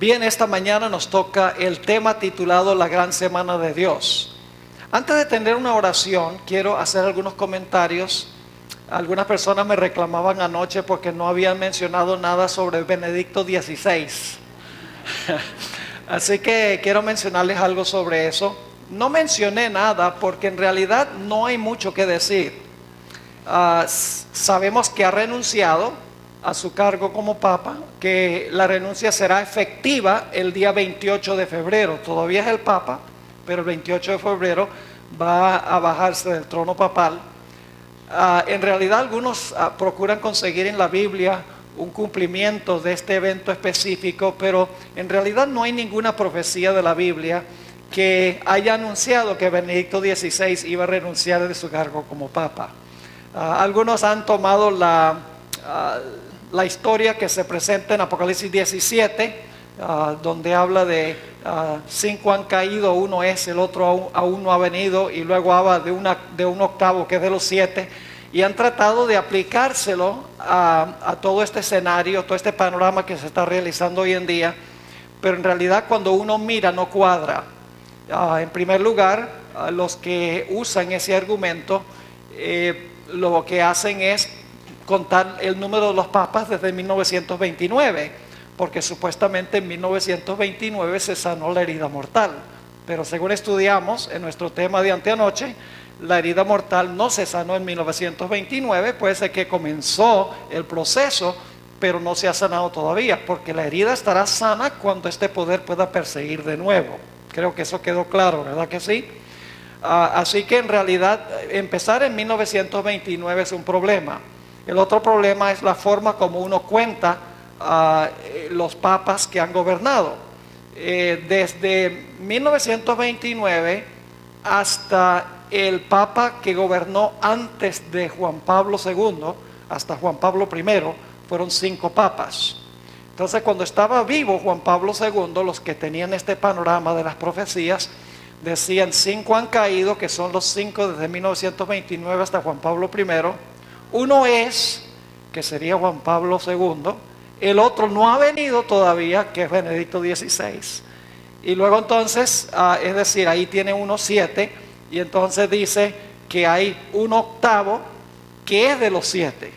Bien, esta mañana nos toca el tema titulado La Gran Semana de Dios. Antes de tener una oración, quiero hacer algunos comentarios. Algunas personas me reclamaban anoche porque no habían mencionado nada sobre Benedicto XVI. Así que quiero mencionarles algo sobre eso. No mencioné nada porque en realidad no hay mucho que decir. Sabemos que ha renunciado a su cargo como papa, que la renuncia será efectiva el día 28 de febrero. Todavía es el papa, pero el 28 de febrero va a bajarse del trono papal. En realidad algunos procuran conseguir en la Biblia un cumplimiento de este evento específico, pero en realidad no hay ninguna profecía de la Biblia que haya anunciado que Benedicto XVI iba a renunciar de su cargo como papa. Algunos han tomado la historia que se presenta en Apocalipsis 17, donde habla de 5 han caído, uno es, el otro aún no ha venido, y luego habla de un octavo que es de los 7, y han tratado de aplicárselo a todo este escenario, todo este panorama que se está realizando hoy en día, pero en realidad cuando uno mira no cuadra. En primer lugar, los que usan ese argumento lo que hacen es contar el número de los papas desde 1929, porque supuestamente en 1929 se sanó la herida mortal, pero según estudiamos en nuestro tema de anteanoche, la herida mortal no se sanó en 1929, puede ser que comenzó el proceso, pero no se ha sanado todavía, porque la herida estará sana cuando este poder pueda perseguir de nuevo. Creo que eso quedó claro, ¿verdad que sí? Así que en realidad empezar en 1929 es un problema. El otro problema es la forma como uno cuenta los papas que han gobernado. Desde 1929 hasta el papa que gobernó antes de Juan Pablo II, hasta Juan Pablo I, fueron 5 papas. Entonces, cuando estaba vivo Juan Pablo II, los que tenían este panorama de las profecías, decían 5 han caído, que son los 5 desde 1929 hasta Juan Pablo I. Uno es, que sería Juan Pablo II, el otro no ha venido todavía, que es Benedicto XVI. Y luego entonces, es decir, ahí tiene uno 7, y entonces dice que hay un octavo que es de los 7.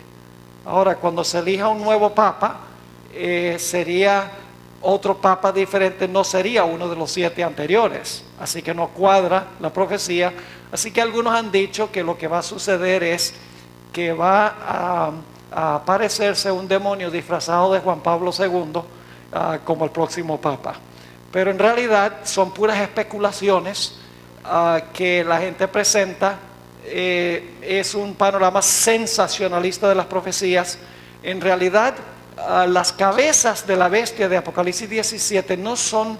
Ahora, cuando se elija un nuevo papa, sería otro papa diferente, no sería uno de los 7 anteriores. Así que no cuadra la profecía. Así que algunos han dicho que lo que va a suceder es que va a aparecerse un demonio disfrazado de Juan Pablo II como el próximo papa. Pero en realidad son puras especulaciones que la gente presenta. Es un panorama sensacionalista de las profecías. En realidad las cabezas de la bestia de Apocalipsis 17 no son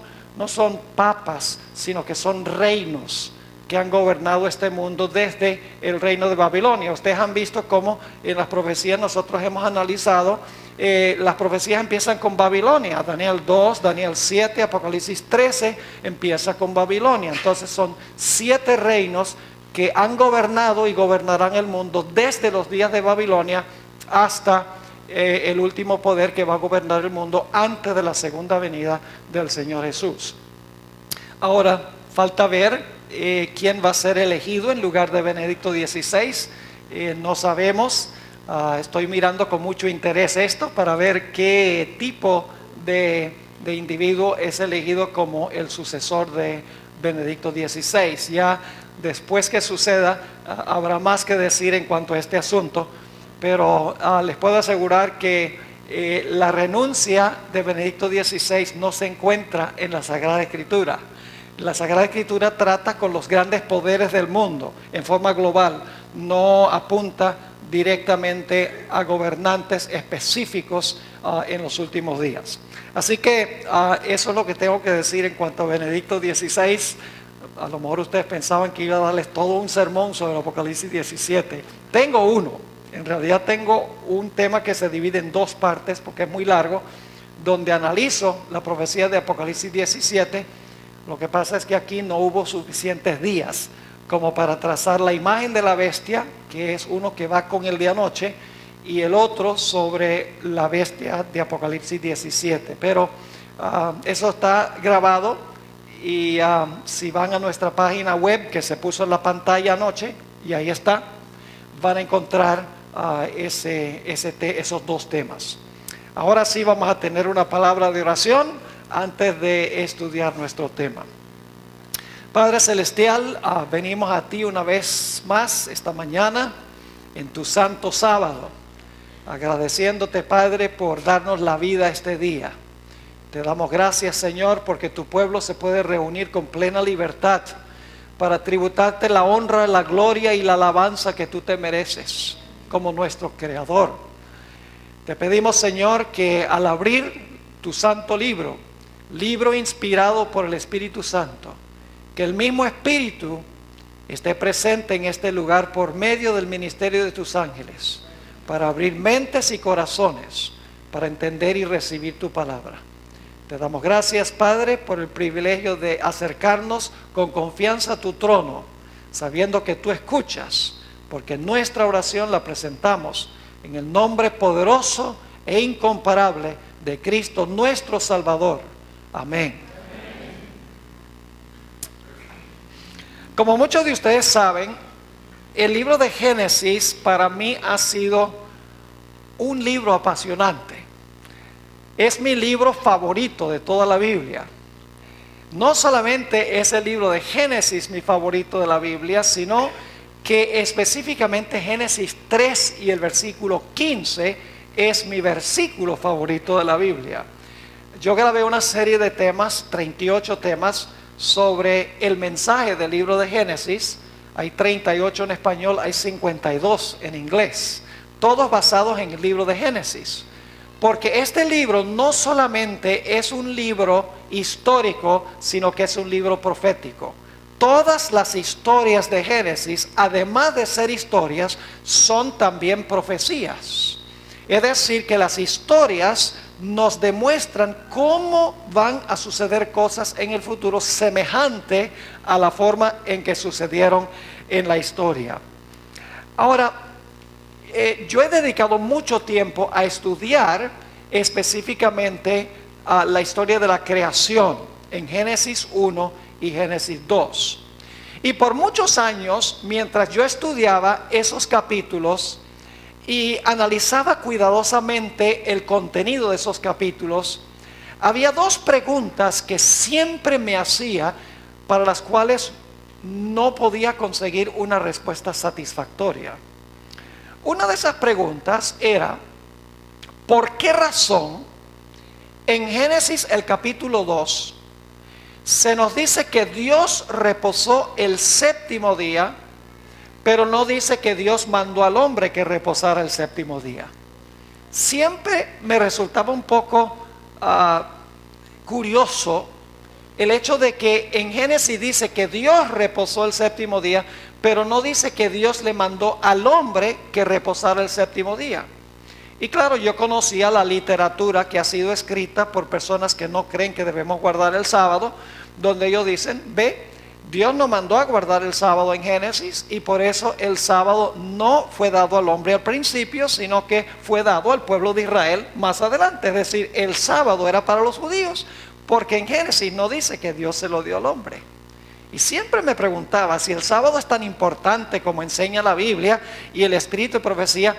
papas, sino que son reinos que han gobernado este mundo desde el reino de Babilonia. Ustedes han visto cómo en las profecías nosotros hemos analizado, las profecías empiezan con Babilonia. Daniel 2, Daniel 7, Apocalipsis 13 empieza con Babilonia. Entonces son 7 reinos que han gobernado y gobernarán el mundo desde los días de Babilonia hasta el último poder que va a gobernar el mundo antes de la segunda venida del Señor Jesús. Ahora, falta ver quién va a ser elegido en lugar de Benedicto XVI. No sabemos. Estoy mirando con mucho interés esto para ver qué tipo de individuo es elegido como el sucesor de Benedicto XVI. Ya después que suceda, habrá más que decir en cuanto a este asunto, pero les puedo asegurar que la renuncia de Benedicto XVI no se encuentra en la Sagrada Escritura. La Sagrada Escritura trata con los grandes poderes del mundo en forma global, no apunta directamente a gobernantes específicos en los últimos días. Así que eso es lo que tengo que decir en cuanto a Benedicto XVI. A lo mejor ustedes pensaban que iba a darles todo un sermón sobre el Apocalipsis 17. Tengo uno. En realidad tengo un tema que se divide en 2 partes porque es muy largo, donde analizo la profecía de Apocalipsis 17. Lo que pasa es que aquí no hubo suficientes días como para trazar la imagen de la bestia, que es uno que va con el de anoche, y el otro sobre la bestia de Apocalipsis 17. Pero Eso está grabado y si van a nuestra página web que se puso en la pantalla anoche, y ahí está, van a encontrar esos dos temas. Ahora sí vamos a tener una palabra de oración antes de estudiar nuestro tema. Padre Celestial, venimos a ti una vez más esta mañana en tu santo sábado, agradeciéndote, Padre, por darnos la vida este día. Te damos gracias, Señor, porque tu pueblo se puede reunir con plena libertad para tributarte la honra, la gloria y la alabanza que tú te mereces como nuestro Creador. Te pedimos, Señor, que al abrir tu santo libro, libro inspirado por el Espíritu Santo, que el mismo Espíritu esté presente en este lugar por medio del ministerio de tus ángeles, para abrir mentes y corazones, para entender y recibir tu palabra. Te damos gracias, Padre, por el privilegio de acercarnos con confianza a tu trono, sabiendo que tú escuchas, porque nuestra oración la presentamos en el nombre poderoso e incomparable de Cristo nuestro Salvador. Amén. Como muchos de ustedes saben, el libro de Génesis para mí ha sido un libro apasionante. Es mi libro favorito de toda la Biblia. No solamente es el libro de Génesis mi favorito de la Biblia, sino que específicamente Génesis 3 y el versículo 15 es mi versículo favorito de la Biblia. Yo grabé una serie de temas, 38 temas, sobre el mensaje del libro de Génesis. Hay 38 en español, hay 52 en inglés, todos basados en el libro de Génesis. Porque este libro no solamente es un libro histórico, sino que es un libro profético. Todas las historias de Génesis, además de ser historias, son también profecías. Es decir, que las historias nos demuestran cómo van a suceder cosas en el futuro semejante a la forma en que sucedieron en la historia. Ahora, yo he dedicado mucho tiempo a estudiar específicamente la historia de la creación en Génesis 1 y Génesis 2. Y por muchos años, mientras yo estudiaba esos capítulos y analizaba cuidadosamente el contenido de esos capítulos, había dos preguntas que siempre me hacía, para las cuales no podía conseguir una respuesta satisfactoria. Una de esas preguntas era, ¿por qué razón en Génesis el capítulo 2 se nos dice que Dios reposó el séptimo día, pero no dice que Dios mandó al hombre que reposara el séptimo día? Siempre me resultaba un poco curioso el hecho de que en Génesis dice que Dios reposó el séptimo día, pero no dice que Dios le mandó al hombre que reposara el séptimo día. Y claro, yo conocía la literatura que ha sido escrita por personas que no creen que debemos guardar el sábado, donde ellos dicen, ve, Dios nos mandó a guardar el sábado en Génesis, y por eso el sábado no fue dado al hombre al principio, sino que fue dado al pueblo de Israel más adelante. Es decir, el sábado era para los judíos, porque en Génesis no dice que Dios se lo dio al hombre. Y siempre me preguntaba, si el sábado es tan importante como enseña la Biblia y el espíritu de profecía,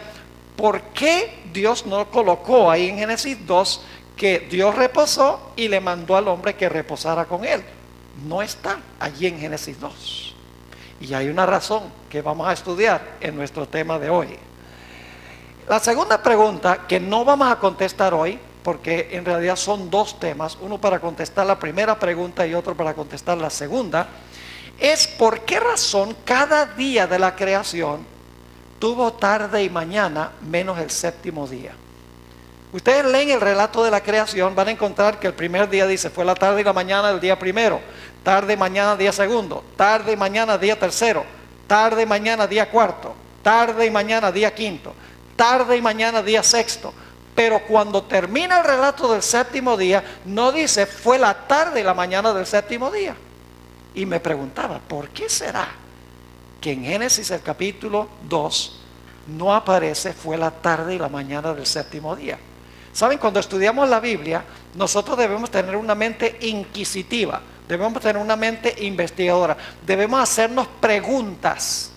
¿por qué Dios no colocó ahí en Génesis 2 que Dios reposó y le mandó al hombre que reposara con él? No está allí en Génesis 2. Y hay una razón que vamos a estudiar en nuestro tema de hoy. La segunda pregunta, que no vamos a contestar hoy, porque en realidad son dos temas, uno para contestar la primera pregunta y otro para contestar la segunda, es por qué razón cada día de la creación tuvo tarde y mañana menos el séptimo día. Ustedes leen el relato de la creación, van a encontrar que el primer día dice fue la tarde y la mañana del día primero, tarde y mañana día segundo, tarde y mañana día tercero, tarde y mañana día cuarto, tarde y mañana día quinto, tarde y mañana día sexto. Pero cuando termina el relato del séptimo día, no dice fue la tarde y la mañana del séptimo día. Y me preguntaba, ¿por qué será que en Génesis el capítulo 2 no aparece fue la tarde y la mañana del séptimo día? Saben, cuando estudiamos la Biblia, nosotros debemos tener una mente inquisitiva, debemos tener una mente investigadora, debemos hacernos preguntas.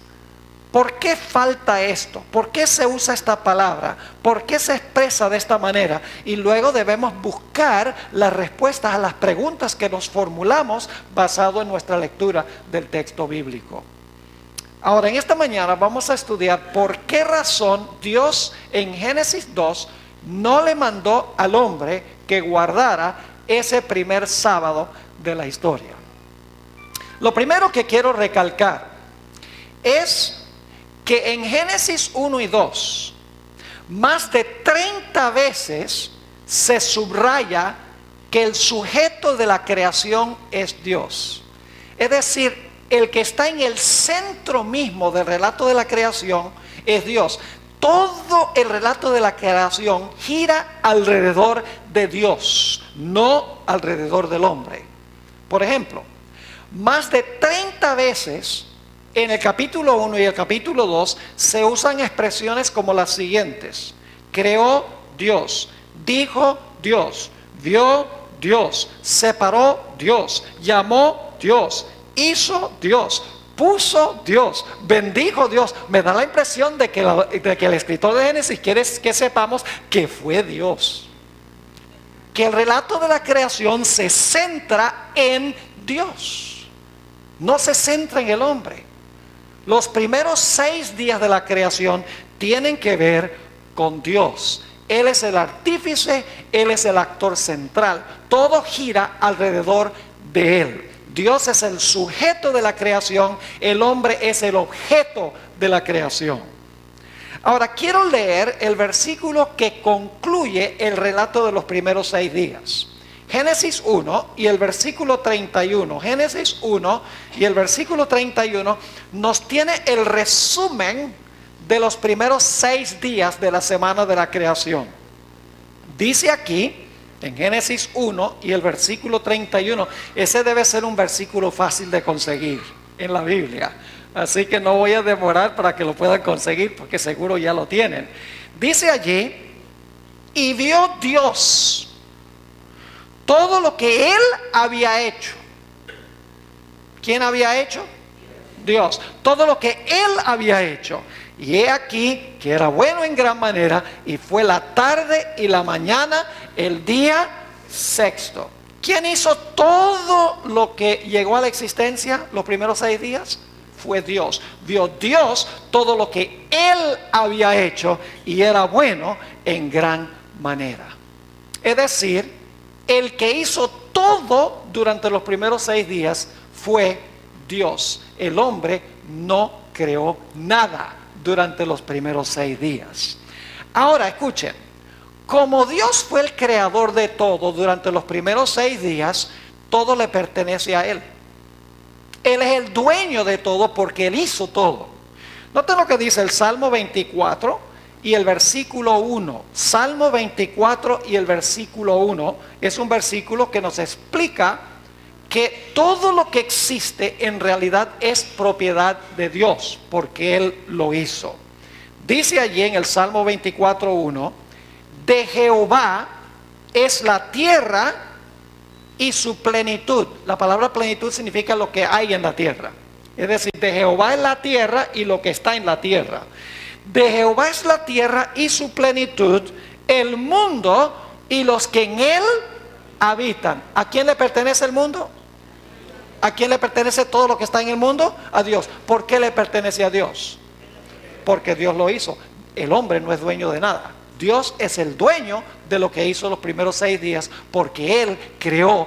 ¿Por qué falta esto? ¿Por qué se usa esta palabra? ¿Por qué se expresa de esta manera? Y luego debemos buscar las respuestas a las preguntas que nos formulamos basado en nuestra lectura del texto bíblico. Ahora, en esta mañana vamos a estudiar por qué razón Dios en Génesis 2 no le mandó al hombre que guardara ese primer sábado de la historia. Lo primero que quiero recalcar es que en Génesis 1 y 2, más de 30 veces se subraya que el sujeto de la creación es Dios. Es decir, el que está en el centro mismo del relato de la creación es Dios. Todo el relato de la creación gira alrededor de Dios, no alrededor del hombre. Por ejemplo, más de 30 veces en el capítulo 1 y el capítulo 2 se usan expresiones como las siguientes: creó Dios, dijo Dios, vio Dios, separó Dios, llamó Dios, hizo Dios, puso Dios, bendijo Dios. Me da la impresión de que el escritor de Génesis quiere que sepamos que fue Dios, que el relato de la creación se centra en Dios, no se centra en el hombre. Los primeros 6 días de la creación tienen que ver con Dios. Él es el artífice, Él es el actor central. Todo gira alrededor de Él. Dios es el sujeto de la creación, el hombre es el objeto de la creación. Ahora quiero leer el versículo que concluye el relato de los primeros 6 días. Génesis 1 y el versículo 31. Génesis 1 y el versículo 31 nos tiene el resumen de los primeros 6 días de la semana de la creación. Dice aquí, en Génesis 1 y el versículo 31, ese debe ser un versículo fácil de conseguir en la Biblia. Así que no voy a demorar para que lo puedan conseguir, porque seguro ya lo tienen. Dice allí, y vio Dios todo lo que Él había hecho. ¿Quién había hecho? Dios. Todo lo que Él había hecho. Y he aquí que era bueno en gran manera, y fue la tarde y la mañana, el día sexto. ¿Quién hizo todo lo que llegó a la existencia los primeros 6 días? Fue Dios. Vio Dios todo lo que Él había hecho, y era bueno en gran manera. Es decir, el que hizo todo durante los primeros 6 días fue Dios. El hombre no creó nada durante los primeros 6 días. Ahora escuchen, como Dios fue el creador de todo durante los primeros 6 días, todo le pertenece a Él. Él es el dueño de todo porque Él hizo todo. Noten lo que dice el Salmo 24 y el versículo 1. Salmo 24 y el versículo 1 es un versículo que nos explica que todo lo que existe en realidad es propiedad de Dios, porque Él lo hizo. Dice allí en el Salmo 24:1, de Jehová es la tierra y su plenitud. La palabra plenitud significa lo que hay en la tierra. Es decir, de Jehová es la tierra y lo que está en la tierra. De Jehová es la tierra y su plenitud, el mundo y los que en él habitan. ¿A quién le pertenece el mundo? ¿A quién le pertenece todo lo que está en el mundo? A Dios. ¿Por qué le pertenece a Dios? Porque Dios lo hizo. El hombre no es dueño de nada. Dios es el dueño de lo que hizo los primeros 6 días, porque Él creó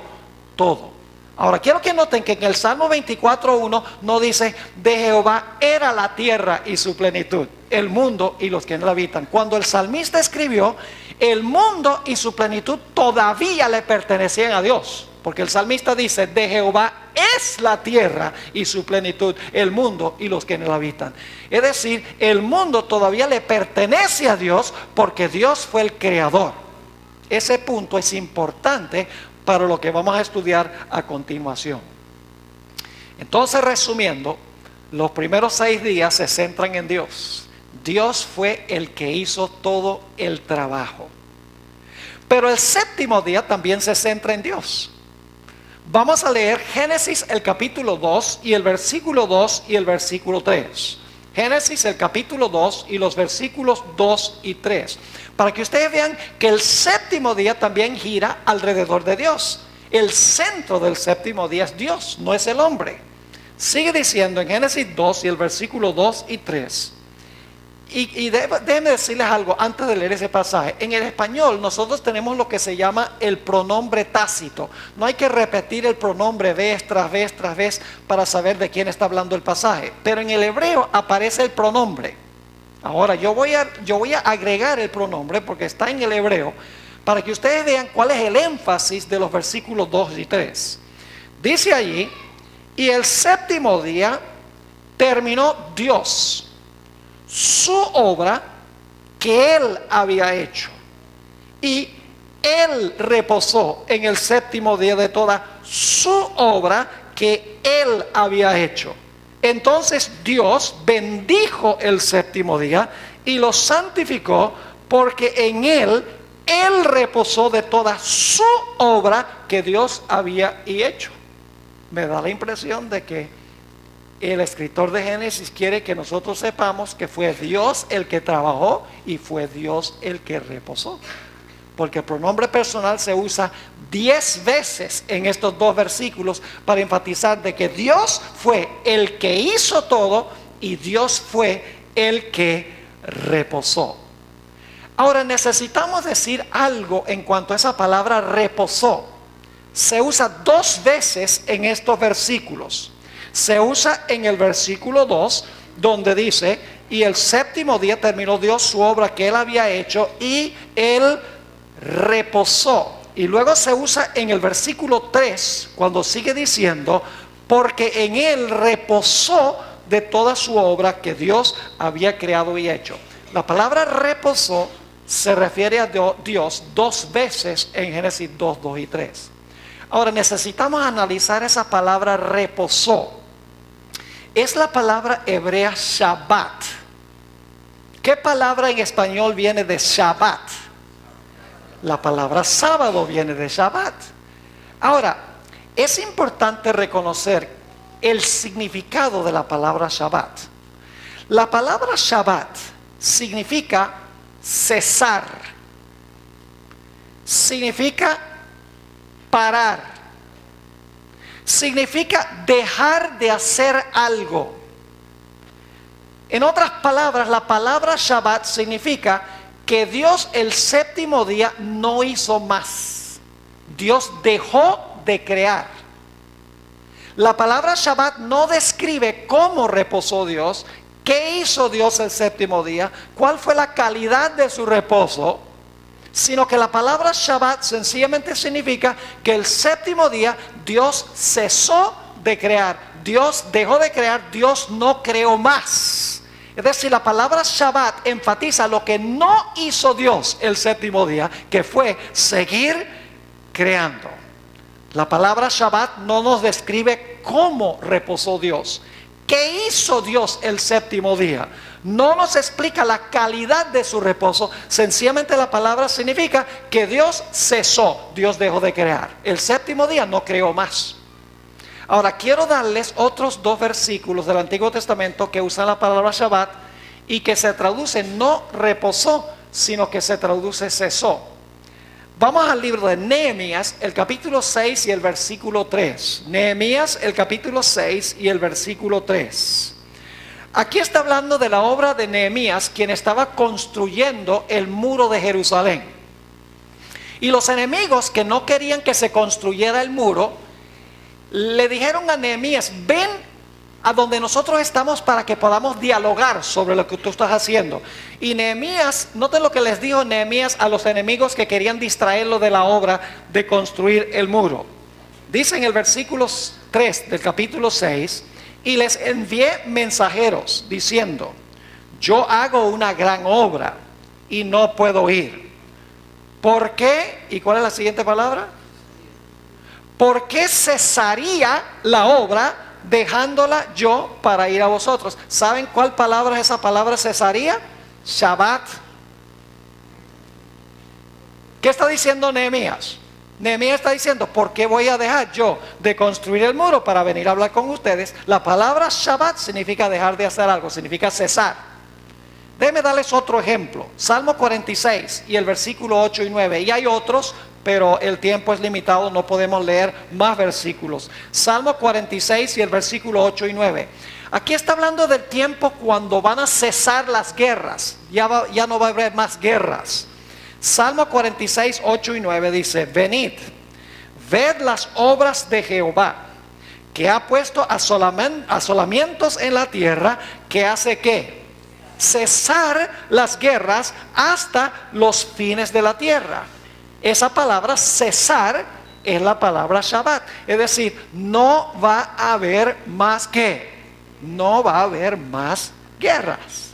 todo. Ahora quiero que noten que en el Salmo 24:1 no dice de Jehová era la tierra y su plenitud, el mundo y los que en él habitan. Cuando el salmista escribió, el mundo y su plenitud todavía le pertenecían a Dios, porque el salmista dice de Jehová es la tierra y su plenitud, el mundo y los que en él habitan. Es decir, el mundo todavía le pertenece a Dios porque Dios fue el creador. Ese punto es importante para lo que vamos a estudiar a continuación. Entonces, resumiendo, los primeros 6 días se centran en Dios. Dios fue el que hizo todo el trabajo. Pero el séptimo día también se centra en Dios. Vamos a leer Génesis el capítulo 2 y el versículo 2 y el versículo 3. Génesis el capítulo 2 y los versículos 2 y 3. Para que ustedes vean que el séptimo día también gira alrededor de Dios. El centro del séptimo día es Dios, no es el hombre. Sigue diciendo en Génesis 2 y el versículo 2 y 3. Y déjenme decirles algo antes de leer ese pasaje. En el español nosotros tenemos lo que se llama el pronombre tácito. No hay que repetir el pronombre vez tras vez tras vez para saber de quién está hablando el pasaje. Pero en el hebreo aparece el pronombre. Ahora yo voy a agregar el pronombre porque está en el hebreo para que ustedes vean cuál es el énfasis de los versículos 2 y 3. Dice allí, y el séptimo día terminó Dios su obra que Él había hecho, y Él reposó en el séptimo día de toda su obra que Él había hecho. Entonces Dios bendijo el séptimo día y lo santificó, porque en Él reposó de toda su obra que Dios había hecho. Me da la impresión de que el escritor de Génesis quiere que nosotros sepamos que fue Dios el que trabajó y fue Dios el que reposó. Porque el pronombre personal se usa 10 veces en estos dos versículos para enfatizar de que Dios fue el que hizo todo y Dios fue el que reposó. Ahora necesitamos decir algo en cuanto a esa palabra reposó. Se usa 2 veces en estos versículos. Se usa en el versículo 2, donde dice, y el séptimo día terminó Dios su obra que Él había hecho y Él reposó. Y luego se usa en el versículo 3, cuando sigue diciendo, porque en Él reposó de toda su obra que Dios había creado y hecho. La palabra reposó se refiere a Dios 2 veces en Génesis 2, 2 y 3. Ahora necesitamos analizar esa palabra reposó. Es la palabra hebrea Shabbat. ¿Qué palabra en español viene de Shabbat? La palabra sábado viene de Shabbat. Ahora, es importante reconocer el significado de la palabra Shabbat. La palabra Shabbat significa cesar, significa parar, significa dejar de hacer algo. En otras palabras, la palabra Shabbat significa que Dios el séptimo día no hizo más. Dios dejó de crear. La palabra Shabbat no describe cómo reposó Dios, qué hizo Dios el séptimo día, cuál fue la calidad de su reposo, sino que la palabra Shabbat sencillamente significa que el séptimo día Dios cesó de crear. Dios dejó de crear, Dios no creó más. Es decir, la palabra Shabbat enfatiza lo que no hizo Dios el séptimo día, que fue seguir creando. La palabra Shabbat no nos describe cómo reposó Dios, qué hizo Dios el séptimo día. No nos explica la calidad de su reposo. Sencillamente la palabra significa que Dios cesó, Dios dejó de crear. El séptimo día no creó más. Ahora quiero darles otros 2 versículos del Antiguo Testamento que usan la palabra Shabbat y que se traduce no reposó, sino que se traduce cesó. Vamos al libro de Nehemías, el capítulo 6 y el versículo 3. Nehemías, el capítulo 6 y el versículo 3. Aquí está hablando de la obra de Nehemías, quien estaba construyendo el muro de Jerusalén. Y los enemigos que no querían que se construyera el muro, le dijeron a Nehemías, ven a donde nosotros estamos para que podamos dialogar sobre lo que tú estás haciendo. Y Nehemías, noten lo que les dijo Nehemías a los enemigos que querían distraerlo de la obra de construir el muro. Dice en el versículo 3 del capítulo 6, y les envié mensajeros diciendo, yo hago una gran obra y no puedo ir. ¿Por qué? ¿Y cuál es la siguiente palabra? ¿Por qué cesaría la obra dejándola yo para ir a vosotros? ¿Saben cuál palabra es esa palabra cesaría? Shabbat. ¿Qué está diciendo Nehemías? Nehemías está diciendo, ¿por qué voy a dejar yo de construir el muro para venir a hablar con ustedes? La palabra Shabbat significa dejar de hacer algo, significa cesar. Déjenme darles otro ejemplo. Salmo 46 y el versículo 8 y 9. Y hay otros, pero el tiempo es limitado, no podemos leer más versículos. Salmo 46 y el versículo 8 y 9. Aquí está hablando del tiempo cuando van a cesar las guerras. Ya no va a haber más guerras. Salmo 46, 8 y 9 dice, venid, ved las obras de Jehová, que ha puesto asolamientos en la tierra, que hace ¿qué? Cesar las guerras hasta los fines de la tierra. Esa palabra cesar es la palabra Shabbat. Es decir, no va a haber más ¿qué? No va a haber más guerras.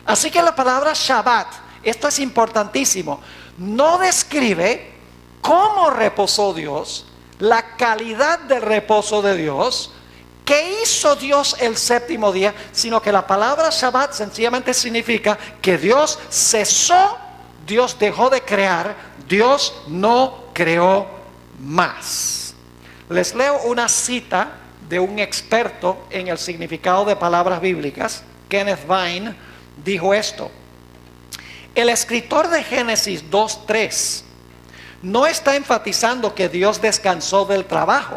Así que la palabra Shabbat, esto es importantísimo, no describe cómo reposó Dios, la calidad del reposo de Dios, qué hizo Dios el séptimo día, sino que la palabra Shabbat sencillamente significa que Dios cesó, Dios dejó de crear, Dios no creó más. Les leo una cita de un experto en el significado de palabras bíblicas. Kenneth Vine dijo esto: el escritor de Génesis 2:3 no está enfatizando que Dios descansó del trabajo,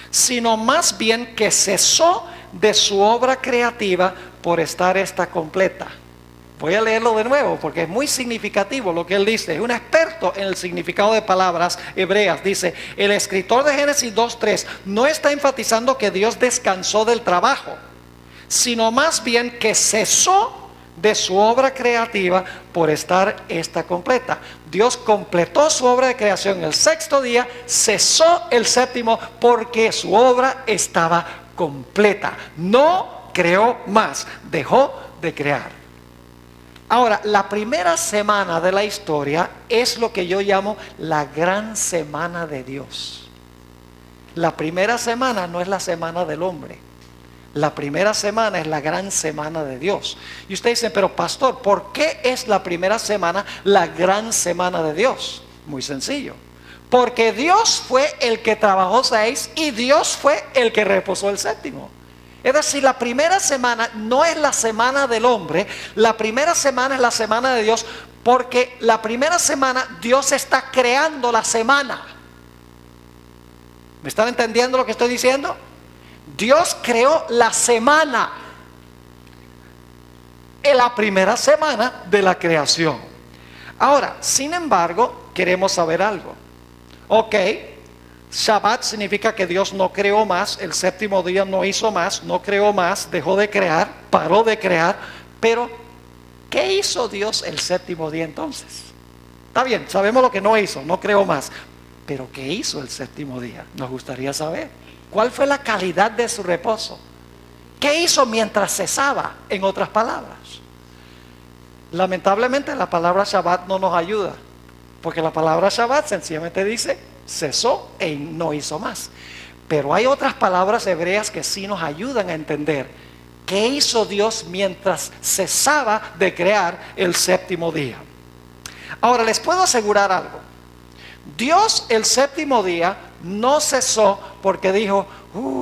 sino más bien que cesó de su obra creativa por estar esta completa. Voy a leerlo de nuevo porque es muy significativo lo que él dice. Es un experto en el significado de palabras hebreas. Dice, el escritor de Génesis 2:3 no está enfatizando que Dios descansó del trabajo, sino más bien que cesó de su obra creativa por estar esta completa. Dios completó su obra de creación el sexto día, cesó el séptimo porque su obra estaba completa. No creó más, dejó de crear. Ahora, la primera semana de la historia es lo que yo llamo la gran semana de Dios. La primera semana no es la semana del hombre. La primera semana es la gran semana de Dios. Y usted dice, pero pastor, ¿por qué es la primera semana la gran semana de Dios? Muy sencillo. Porque Dios fue el que trabajó 6 y Dios fue el que reposó el séptimo. Es decir, la primera semana no es la semana del hombre, la primera semana es la semana de Dios, porque la primera semana Dios está creando la semana. ¿Me están entendiendo lo que estoy diciendo? Dios creó la semana en la primera semana de la creación. Ahora, sin embargo, queremos saber algo. Ok, Shabbat significa que Dios no creó más, el séptimo día no hizo más, no creó más, dejó de crear, paró de crear. Pero, ¿qué hizo Dios el séptimo día entonces? Está bien, sabemos lo que no hizo, no creó más. Pero, ¿qué hizo el séptimo día? Nos gustaría saber. ¿Cuál fue la calidad de su reposo? ¿Qué hizo mientras cesaba? En otras palabras. Lamentablemente la palabra Shabbat no nos ayuda, porque la palabra Shabbat sencillamente dice cesó e no hizo más. Pero hay otras palabras hebreas que sí nos ayudan a entender qué hizo Dios mientras cesaba de crear el séptimo día. Ahora les puedo asegurar algo. Dios el séptimo día no cesó porque dijo,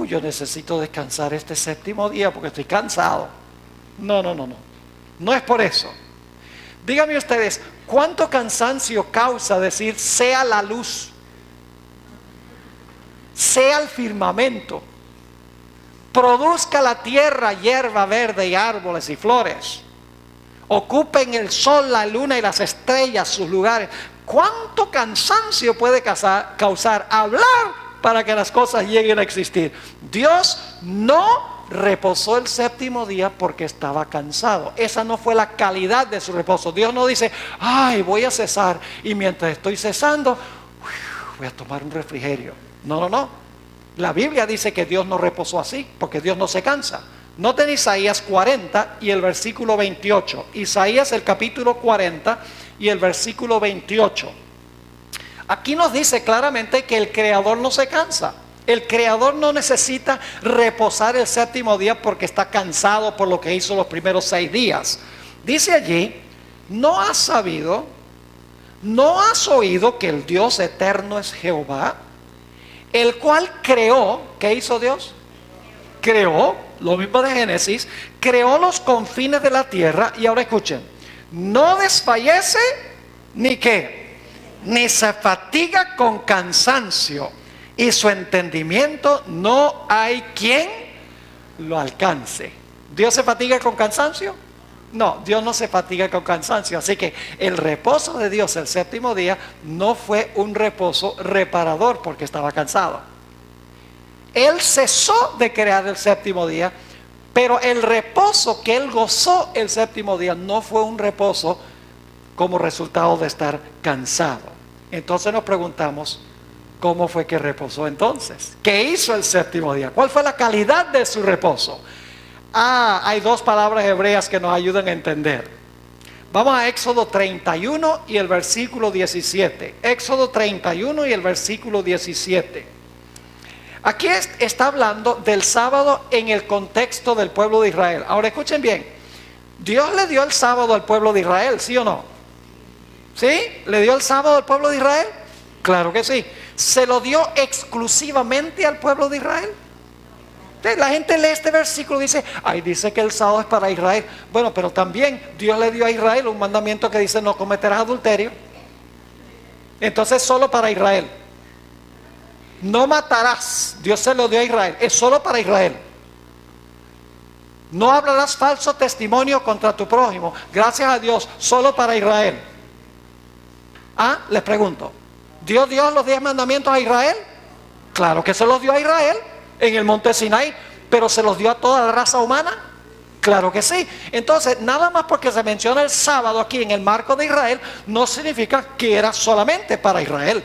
yo necesito descansar este séptimo día porque estoy cansado. No. No es por eso. Díganme ustedes, ¿cuánto cansancio causa decir sea la luz, sea el firmamento, produzca la tierra hierba verde y árboles y flores, ocupen el sol, la luna y las estrellas sus lugares? ¿Cuánto cansancio puede causar hablar para que las cosas lleguen a existir? Dios no reposó el séptimo día porque estaba cansado. Esa no fue la calidad de su reposo. Dios no dice, voy a cesar y mientras estoy cesando voy a tomar un refrigerio. No. La Biblia dice que Dios no reposó así porque Dios no se cansa. Noten Isaías 40 y el versículo 28. Isaías el capítulo 40 y el versículo 28. Aquí nos dice claramente que el Creador no se cansa. El Creador no necesita reposar el séptimo día porque está cansado por lo que hizo los primeros 6 días. Dice allí, ¿no has sabido? ¿no has oído que el Dios eterno es Jehová, el cual creó? ¿Qué hizo Dios? Creó, lo mismo de Génesis, creó los confines de la tierra. Y ahora escuchen, no desfallece ni qué, ni se fatiga con cansancio, y su entendimiento no hay quien lo alcance. ¿Dios se fatiga con cansancio? No, Dios no se fatiga con cansancio. Así que el reposo de Dios el séptimo día no fue un reposo reparador porque estaba cansado. Él cesó de crear el séptimo día, pero el reposo que Él gozó el séptimo día no fue un reposo como resultado de estar cansado. Entonces nos preguntamos, ¿cómo fue que reposó entonces? ¿Qué hizo el séptimo día? ¿Cuál fue la calidad de su reposo? Hay dos palabras hebreas que nos ayudan a entender. Vamos a Éxodo 31 y el versículo 17. Éxodo 31 y el versículo 17. Aquí está hablando del sábado en el contexto del pueblo de Israel. Ahora escuchen bien. Dios le dio el sábado al pueblo de Israel, ¿sí o no? ¿Sí? ¿Le dio el sábado al pueblo de Israel? Claro que sí. ¿Se lo dio exclusivamente al pueblo de Israel? La gente lee este versículo y dice, dice que el sábado es para Israel. Bueno, pero también Dios le dio a Israel un mandamiento que dice no cometerás adulterio. Entonces solo para Israel. No matarás. Dios se lo dio a Israel. Es solo para Israel. No hablarás falso testimonio contra tu prójimo. Gracias a Dios, solo para Israel. Les pregunto, ¿dio Dios los 10 mandamientos a Israel? Claro que se los dio a Israel en el monte Sinai, pero ¿se los dio a toda la raza humana? Claro que sí. Entonces, nada más porque se menciona el sábado aquí en el marco de Israel, no significa que era solamente para Israel.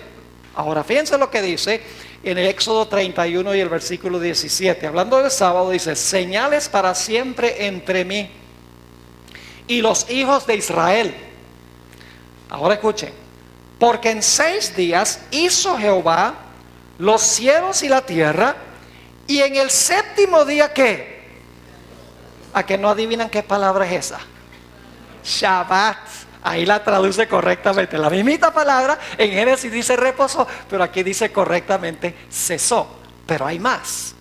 Ahora, fíjense lo que dice en el Éxodo 31 y el versículo 17. Hablando del sábado, dice, señales para siempre entre mí y los hijos de Israel. Ahora escuchen. Porque en 6 días hizo Jehová los cielos y la tierra, y en el séptimo día, ¿qué? ¿A que no adivinan qué palabra es esa? Shabbat. Ahí la traduce correctamente. La mismita palabra en Génesis dice reposó, pero aquí dice correctamente cesó. Pero hay más.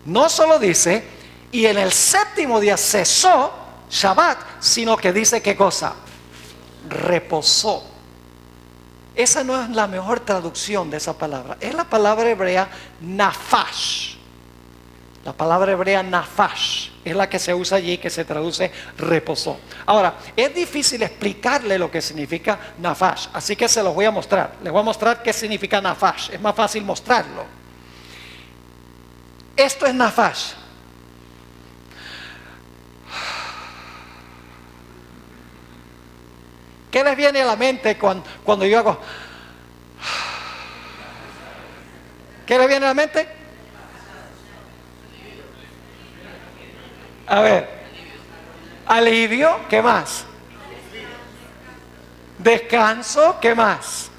No solo dice, y en el séptimo día cesó, Shabbat, sino que dice ¿qué cosa? Reposó. Esa no es la mejor traducción de esa palabra. Es la palabra hebrea nafash. La palabra hebrea nafash es la que se usa allí, que se traduce reposó. Ahora, es difícil explicarle lo que significa nafash, así que se los voy a mostrar. Les voy a mostrar qué significa nafash. Es más fácil mostrarlo. Esto es nafash. ¿Qué les viene a la mente cuando yo hago? ¿Qué les viene a la mente? A ver, alivio, ¿qué más? Descanso, ¿qué más?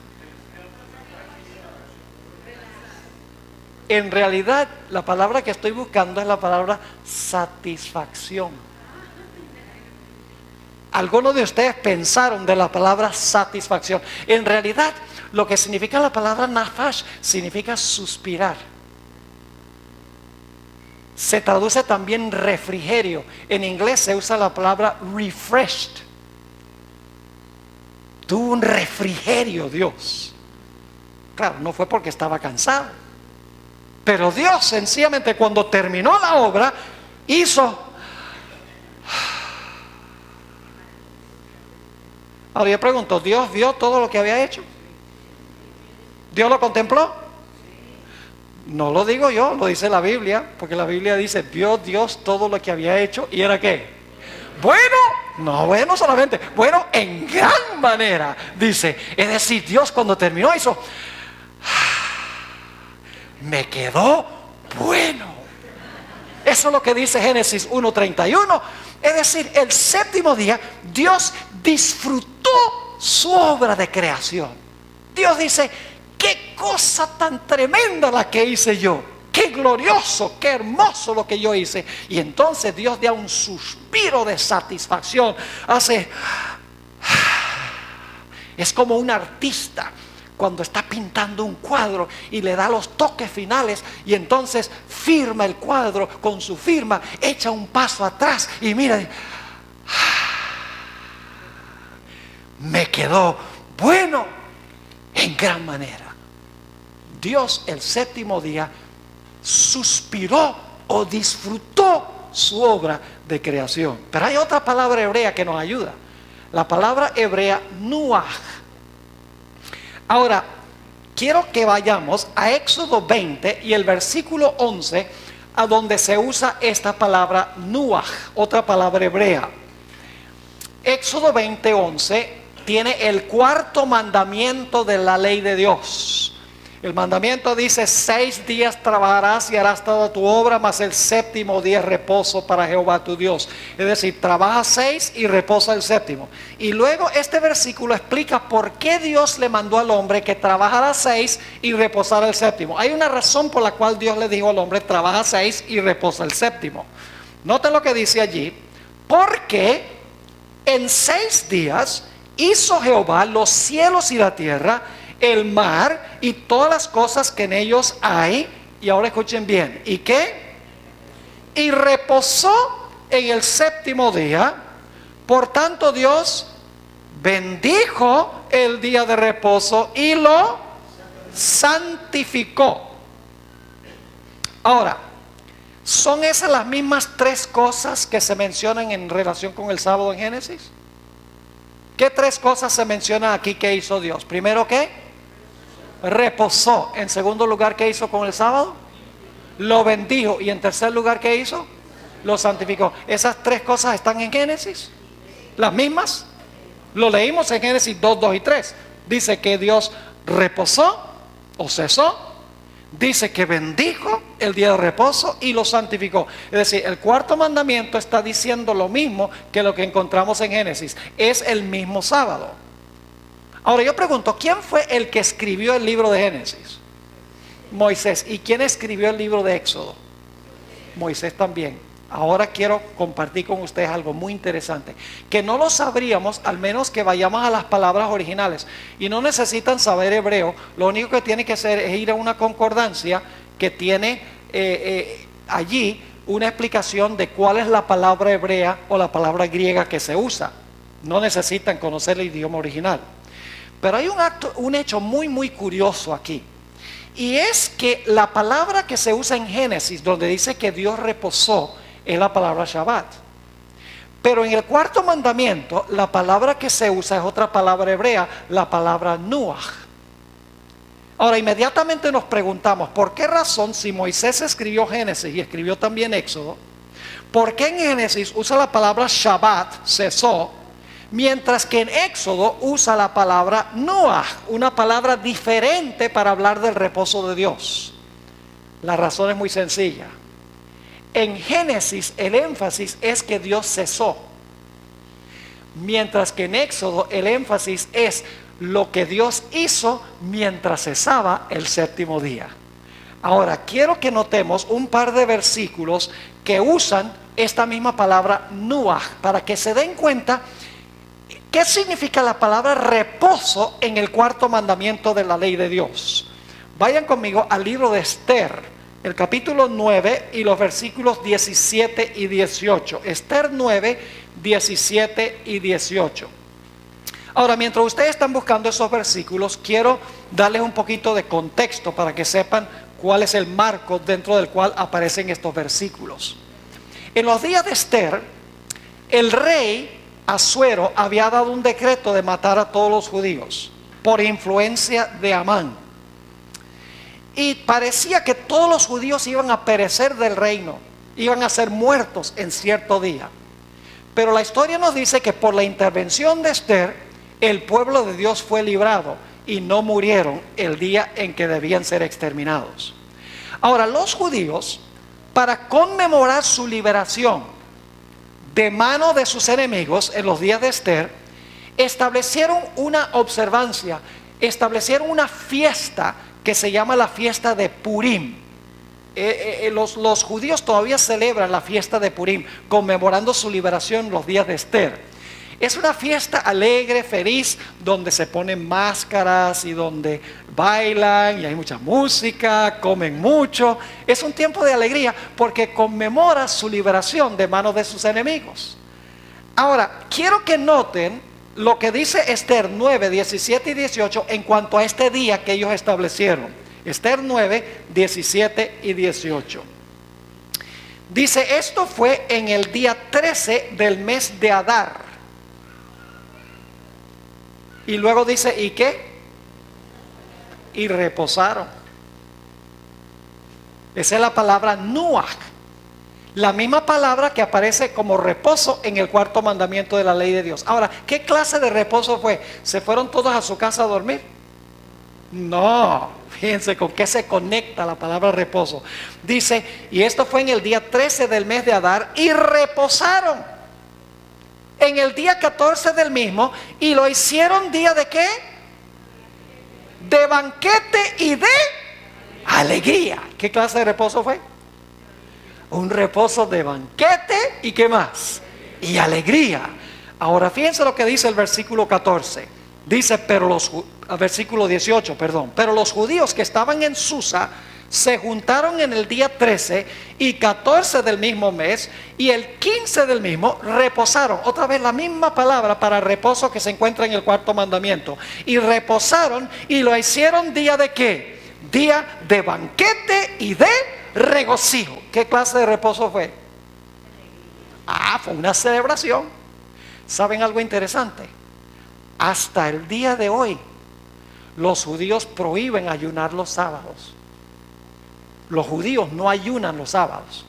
En realidad, la palabra que estoy buscando es la palabra satisfacción. Algunos de ustedes pensaron de la palabra satisfacción. En realidad, lo que significa la palabra nafash significa suspirar. Se traduce también refrigerio. En inglés se usa la palabra refreshed. Tuvo un refrigerio Dios. Claro, no fue porque estaba cansado, pero Dios sencillamente cuando terminó la obra hizo. Ahora yo pregunto, ¿Dios vio todo lo que había hecho? ¿Dios lo contempló? No lo digo yo, lo dice la Biblia, porque la Biblia dice, vio Dios todo lo que había hecho, ¿y era qué? Bueno, no bueno solamente, bueno en gran manera, dice. Es decir, Dios cuando terminó hizo, me quedó bueno. Eso es lo que dice Génesis 1:31. Es decir, el séptimo día Dios disfrutó su obra de creación. Dios dice, qué cosa tan tremenda la que hice yo, qué glorioso, qué hermoso lo que yo hice. Y entonces Dios da un suspiro de satisfacción, hace Es como un artista cuando está pintando un cuadro y le da los toques finales y entonces firma el cuadro con su firma, echa un paso atrás y mira, me quedó bueno en gran manera. Dios el séptimo día suspiró o disfrutó su obra de creación. Pero hay otra palabra hebrea que nos ayuda, la palabra hebrea nuach. Ahora, quiero que vayamos a Éxodo 20 y el versículo 11, a donde se usa esta palabra nuach, otra palabra hebrea. Éxodo 20, 11 tiene el cuarto mandamiento de la ley de Dios. El mandamiento dice: 6 días trabajarás y harás toda tu obra, mas el séptimo día es reposo para Jehová tu Dios. Es decir, trabaja 6 y reposa el séptimo. Y luego este versículo explica por qué Dios le mandó al hombre que trabajara 6 y reposara el séptimo. Hay una razón por la cual Dios le dijo al hombre: trabaja 6 y reposa el séptimo. Noten lo que dice allí: porque en 6 días hizo Jehová los cielos y la tierra, el mar y todas las cosas que en ellos hay. Y ahora escuchen bien: ¿y qué? Y reposó en el séptimo día. Por tanto Dios bendijo el día de reposo y lo santificó. Ahora, ¿son esas las mismas 3 cosas que se mencionan en relación con el sábado en Génesis? ¿Qué 3 cosas se mencionan aquí que hizo Dios? Primero, ¿qué? Reposó. En segundo lugar, ¿qué hizo con el sábado? Lo bendijo. Y en tercer lugar, ¿qué hizo? Lo santificó. Esas 3 cosas están en Génesis, las mismas. Lo leímos en Génesis 2, 2 y 3. Dice que Dios reposó o cesó. Dice que bendijo el día de reposo y lo santificó. Es decir, el cuarto mandamiento está diciendo lo mismo que lo que encontramos en Génesis. Es el mismo sábado. Ahora yo pregunto, ¿quién fue el que escribió el libro de Génesis? Moisés. ¿Y quién escribió el libro de Éxodo? Moisés también. Ahora quiero compartir con ustedes algo muy interesante, que no lo sabríamos al menos que vayamos a las palabras originales. Y no necesitan saber hebreo, lo único que tienen que hacer es ir a una concordancia que tiene allí una explicación de cuál es la palabra hebrea o la palabra griega que se usa. No necesitan conocer el idioma original. Pero hay un hecho muy curioso aquí. Y es que la palabra que se usa en Génesis, donde dice que Dios reposó, es la palabra Shabbat. Pero en el cuarto mandamiento, la palabra que se usa es otra palabra hebrea, la palabra nuach. Ahora inmediatamente nos preguntamos, ¿por qué razón, si Moisés escribió Génesis y escribió también Éxodo, por qué en Génesis usa la palabra Shabbat, cesó, mientras que en Éxodo usa la palabra nuach, una palabra diferente para hablar del reposo de Dios? La razón es muy sencilla. En Génesis el énfasis es que Dios cesó, mientras que en Éxodo el énfasis es lo que Dios hizo mientras cesaba el séptimo día. Ahora quiero que notemos un par de versículos que usan esta misma palabra nuach, para que se den cuenta qué significa la palabra reposo en el cuarto mandamiento de la ley de Dios. Vayan conmigo al libro de Esther, el capítulo 9 y los versículos 17 y 18. Esther 9, 17 y 18. Ahora, mientras ustedes están buscando esos versículos, quiero darles un poquito de contexto para que sepan cuál es el marco dentro del cual aparecen estos versículos. En los días de Esther, el rey Asuero había dado un decreto de matar a todos los judíos por influencia de Amán. Y parecía que todos los judíos iban a perecer del reino, iban a ser muertos en cierto día. Pero la historia nos dice que por la intervención de Esther, el pueblo de Dios fue librado y no murieron el día en que debían ser exterminados. Ahora, los judíos, para conmemorar su liberación de mano de sus enemigos en los días de Esther, establecieron una observancia, establecieron una fiesta que se llama la fiesta de Purim. Los judíos todavía celebran la fiesta de Purim, conmemorando su liberación en los días de Esther. Es una fiesta alegre, feliz, donde se ponen máscaras y donde bailan y hay mucha música, comen mucho. Es un tiempo de alegría porque conmemora su liberación de manos de sus enemigos. Ahora, quiero que noten lo que dice Esther 9, 17 y 18 en cuanto a este día que ellos establecieron. Esther 9, 17 y 18. Dice, esto fue en el día 13 del mes de Adar. Y luego dice, ¿y qué? Y reposaron. Esa es la palabra nuach, la misma palabra que aparece como reposo en el cuarto mandamiento de la ley de Dios. Ahora, ¿qué clase de reposo fue? ¿Se fueron todos a su casa a dormir? No, fíjense con qué se conecta la palabra reposo. Dice, y esto fue en el día 13 del mes de Adar, y reposaron en el día 14 del mismo, y lo hicieron día de ¿qué? De banquete y de alegría. ¿Qué clase de reposo fue? Un reposo de banquete y ¿qué más? Y alegría. Ahora fíjense lo que dice el versículo 14. Dice, versículo 18, perdón. Pero los judíos que estaban en Susa se juntaron en el día 13 y 14 del mismo mes, y el 15 del mismo reposaron. Otra vez la misma palabra para reposo que se encuentra en el cuarto mandamiento. Y reposaron y lo hicieron día de ¿qué? Día de banquete y de regocijo. ¿Qué clase de reposo fue? Fue una celebración. ¿Saben algo interesante? Hasta el día de hoy los judíos prohíben ayunar los sábados. Los judíos no ayunan los sábados,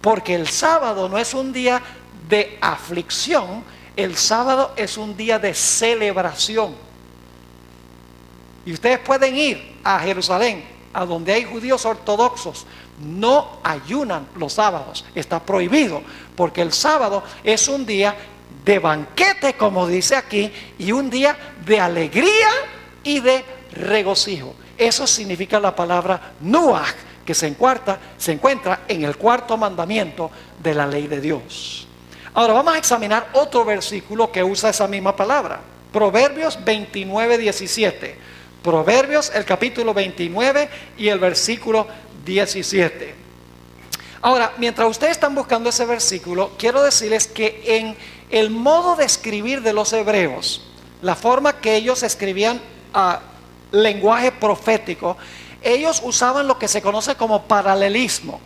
porque el sábado no es un día de aflicción, el sábado es un día de celebración. Y ustedes pueden ir a Jerusalén, a donde hay judíos ortodoxos, no ayunan los sábados, está prohibido, porque el sábado es un día de banquete, como dice aquí, y un día de alegría y de regocijo. Eso significa la palabra nuach, que se encuentra en el cuarto mandamiento de la ley de Dios. Ahora vamos a examinar otro versículo que usa esa misma palabra. Proverbios 29, 17. Proverbios, el capítulo 29 y el versículo 17. Ahora, mientras ustedes están buscando ese versículo, quiero decirles que en el modo de escribir de los hebreos, la forma que ellos escribían lenguaje profético, ellos usaban lo que se conoce como paralelismo.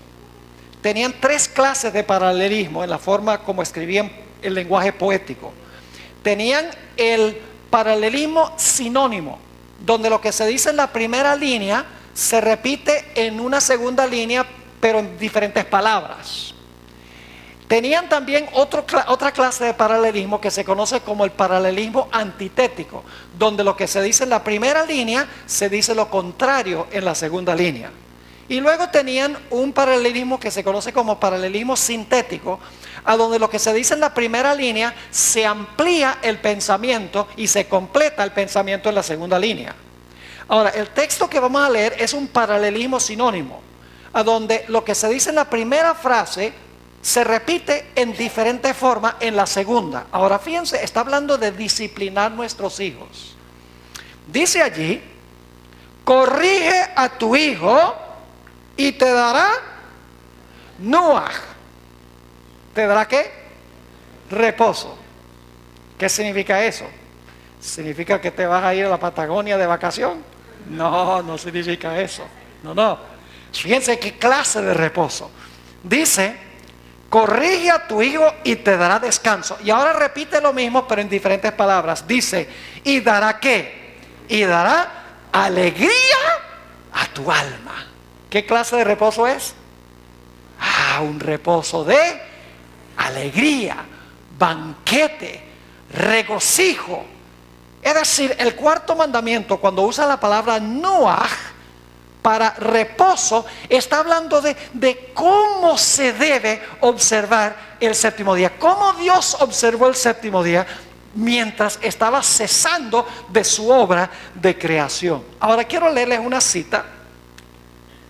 Tenían 3 clases de paralelismo en la forma como escribían el lenguaje poético. Tenían el paralelismo sinónimo, donde lo que se dice en la primera línea se repite en una segunda línea, pero en diferentes palabras. Tenían también otra clase de paralelismo que se conoce como el paralelismo antitético, donde lo que se dice en la primera línea se dice lo contrario en la segunda línea. Y luego tenían un paralelismo que se conoce como paralelismo sintético, a donde lo que se dice en la primera línea se amplía el pensamiento y se completa el pensamiento en la segunda línea. Ahora, el texto que vamos a leer es un paralelismo sinónimo, a donde lo que se dice en la primera frase se repite en diferentes formas en la segunda. Ahora fíjense, está hablando de disciplinar nuestros hijos. Dice allí, corrige a tu hijo y te dará nuach. ¿Te dará qué? Reposo. ¿Qué significa eso? ¿Significa que te vas a ir a la Patagonia de vacación? No, no significa eso. No. Fíjense qué clase de reposo. Dice, corrige a tu hijo y te dará descanso. Y ahora repite lo mismo, pero en diferentes palabras. Dice, ¿y dará qué? Y dará alegría a tu alma. ¿Qué clase de reposo es? Un reposo de alegría, banquete, regocijo. Es decir, el cuarto mandamiento, cuando usa la palabra nuach para reposo, está hablando de cómo se debe observar el séptimo día. Cómo Dios observó el séptimo día mientras estaba cesando de su obra de creación. Ahora quiero leerles una cita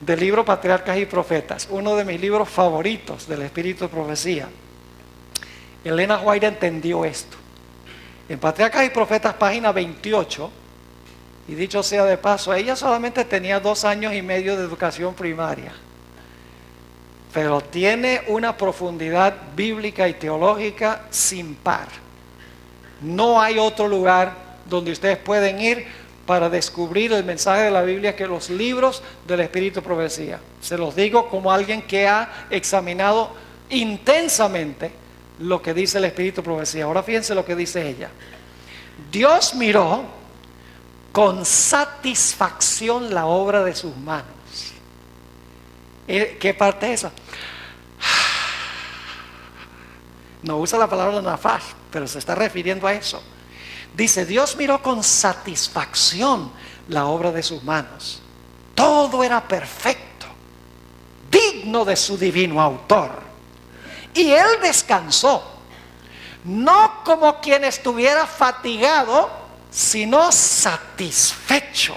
del libro Patriarcas y Profetas, uno de mis libros favoritos del Espíritu de Profecía. Elena White entendió esto. En Patriarcas y Profetas, página 28, y dicho sea de paso, ella solamente tenía 2 años y medio de educación primaria, pero tiene una profundidad bíblica y teológica sin par. No hay otro lugar donde ustedes pueden ir para descubrir el mensaje de la Biblia que los libros del Espíritu Profecía. Se los digo como alguien que ha examinado intensamente lo que dice el Espíritu Profecía. Ahora fíjense lo que dice ella. Dios miró con satisfacción la obra de sus manos. ¿Qué parte es esa? No usa la palabra nafas, pero se está refiriendo a eso. Dice, Dios miró con satisfacción la obra de sus manos. Todo era perfecto, digno de su divino autor. Y Él descansó, no como quien estuviera fatigado, sino satisfecho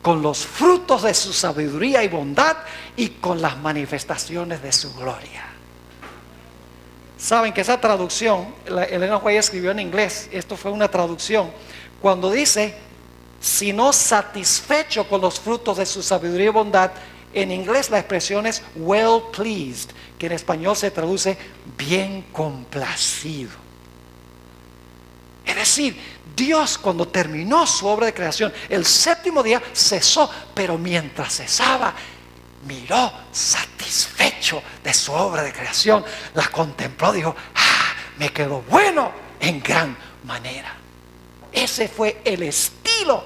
con los frutos de su sabiduría y bondad y con las manifestaciones de su gloria. Saben que esa traducción, Elena White escribió en inglés, esto fue una traducción, cuando dice, sino satisfecho con los frutos de su sabiduría y bondad, en inglés la expresión es well pleased, que en español se traduce bien complacido. Es decir, Dios cuando terminó su obra de creación, el 7º día cesó, pero mientras cesaba, miró satisfecho de su obra de creación, la contempló, dijo, me quedó bueno en gran manera. Ese fue el estilo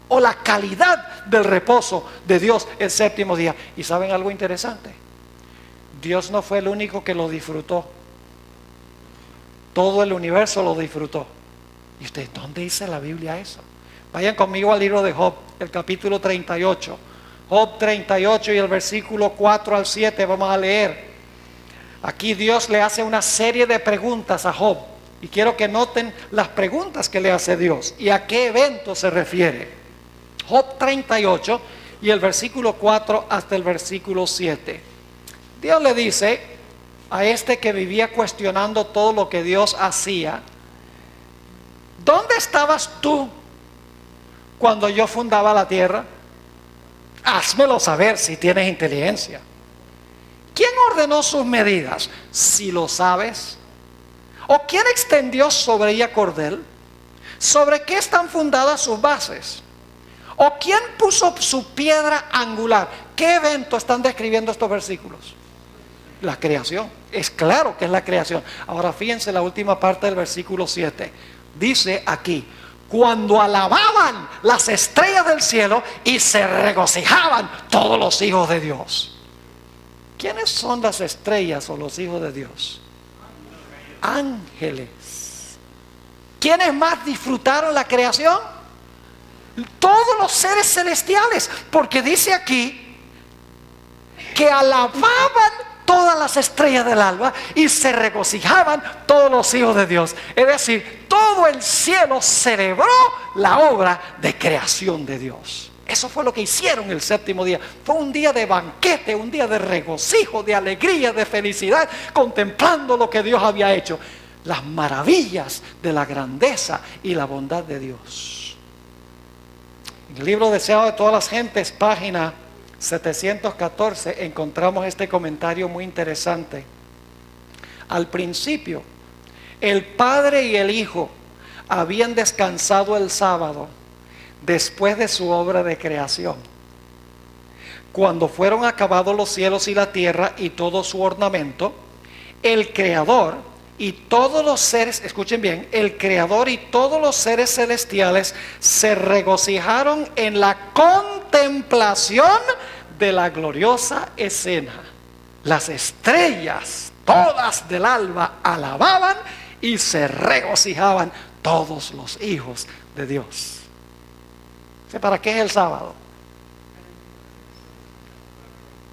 o la calidad del reposo de Dios el 7º día. ¿Y saben algo interesante? Dios no fue el único que lo disfrutó. Todo el universo lo disfrutó. ¿Y ustedes dónde dice la Biblia eso? Vayan conmigo al libro de Job, el capítulo 38. Job 38 y el versículo 4 al 7 vamos a leer. Aquí Dios le hace una serie de preguntas a Job. Y quiero que noten las preguntas que le hace Dios y a qué evento se refiere. Job 38 y el versículo 4 hasta el versículo 7. Dios le dice a este que vivía cuestionando todo lo que Dios hacía, ¿dónde estabas tú cuando yo fundaba la tierra? Házmelo saber si tienes inteligencia. ¿Quién ordenó sus medidas? Si lo sabes. ¿O quién extendió sobre ella cordel? ¿Sobre qué están fundadas sus bases? ¿O quién puso su piedra angular? ¿Qué evento están describiendo estos versículos? La creación. Es claro que es la creación. Ahora fíjense la última parte del versículo 7. Dice aquí, cuando alababan las estrellas del cielo y se regocijaban todos los hijos de Dios. ¿Quiénes son las estrellas o los hijos de Dios? Ángeles. ¿Quiénes más disfrutaron la creación? Todos los seres celestiales, porque dice aquí que alababan todas las estrellas del alba y se regocijaban todos los hijos de Dios. Es decir, todo el cielo celebró la obra de creación de Dios. Eso fue lo que hicieron el 7º día. Fue un día de banquete, un día de regocijo, de alegría, de felicidad, contemplando lo que Dios había hecho, las maravillas de la grandeza y la bondad de Dios. En el libro Deseado de todas las gentes, página 714, encontramos este comentario muy interesante. Al principio, el Padre y el Hijo habían descansado el sábado después de su obra de creación. Cuando fueron acabados los cielos y la tierra y todo su ornamento, el Creador y todos los seres, escuchen bien, el Creador y todos los seres celestiales se regocijaron en la contemplación de la gloriosa escena. Las estrellas, todas del alba, alababan y se regocijaban todos los hijos de Dios. ¿Para qué es el sábado?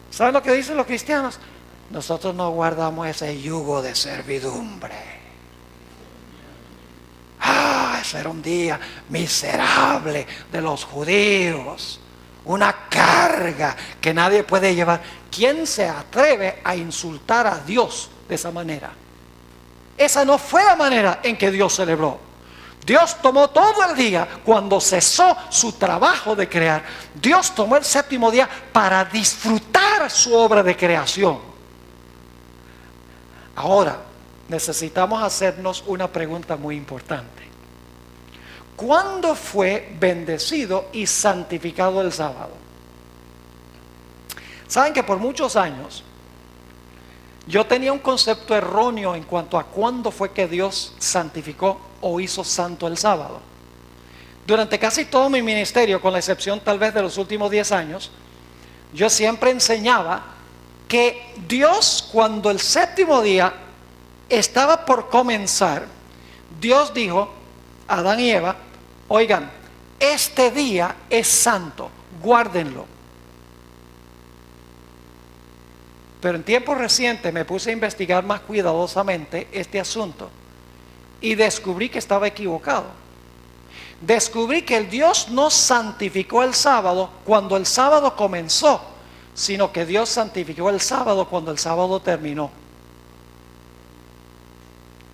¿Saben lo que dicen los cristianos? Nosotros no guardamos ese yugo de servidumbre. Ese era un día miserable de los judíos, una carga que nadie puede llevar. ¿Quién se atreve a insultar a Dios de esa manera? esa no fue la manera en que Dios celebró. Dios tomó todo el día cuando cesó su trabajo de crear. Dios tomó el séptimo día para disfrutar su obra de creación. Ahora, necesitamos hacernos una pregunta muy importante. ¿Cuándo fue bendecido y santificado el sábado? Saben que por muchos años yo tenía un concepto erróneo en cuanto a cuándo fue que Dios santificó o hizo santo el sábado. Durante casi todo mi ministerio, con la excepción tal vez de los últimos 10 años, yo siempre enseñaba que Dios, cuando el séptimo día estaba por comenzar, Dios dijo a Adán y Eva: oigan, este día es santo, guárdenlo. Pero en tiempos recientes me puse a investigar más cuidadosamente este asunto y descubrí que estaba equivocado. Descubrí que el Dios no santificó el sábado cuando el sábado comenzó, sino que Dios santificó el sábado cuando el sábado terminó.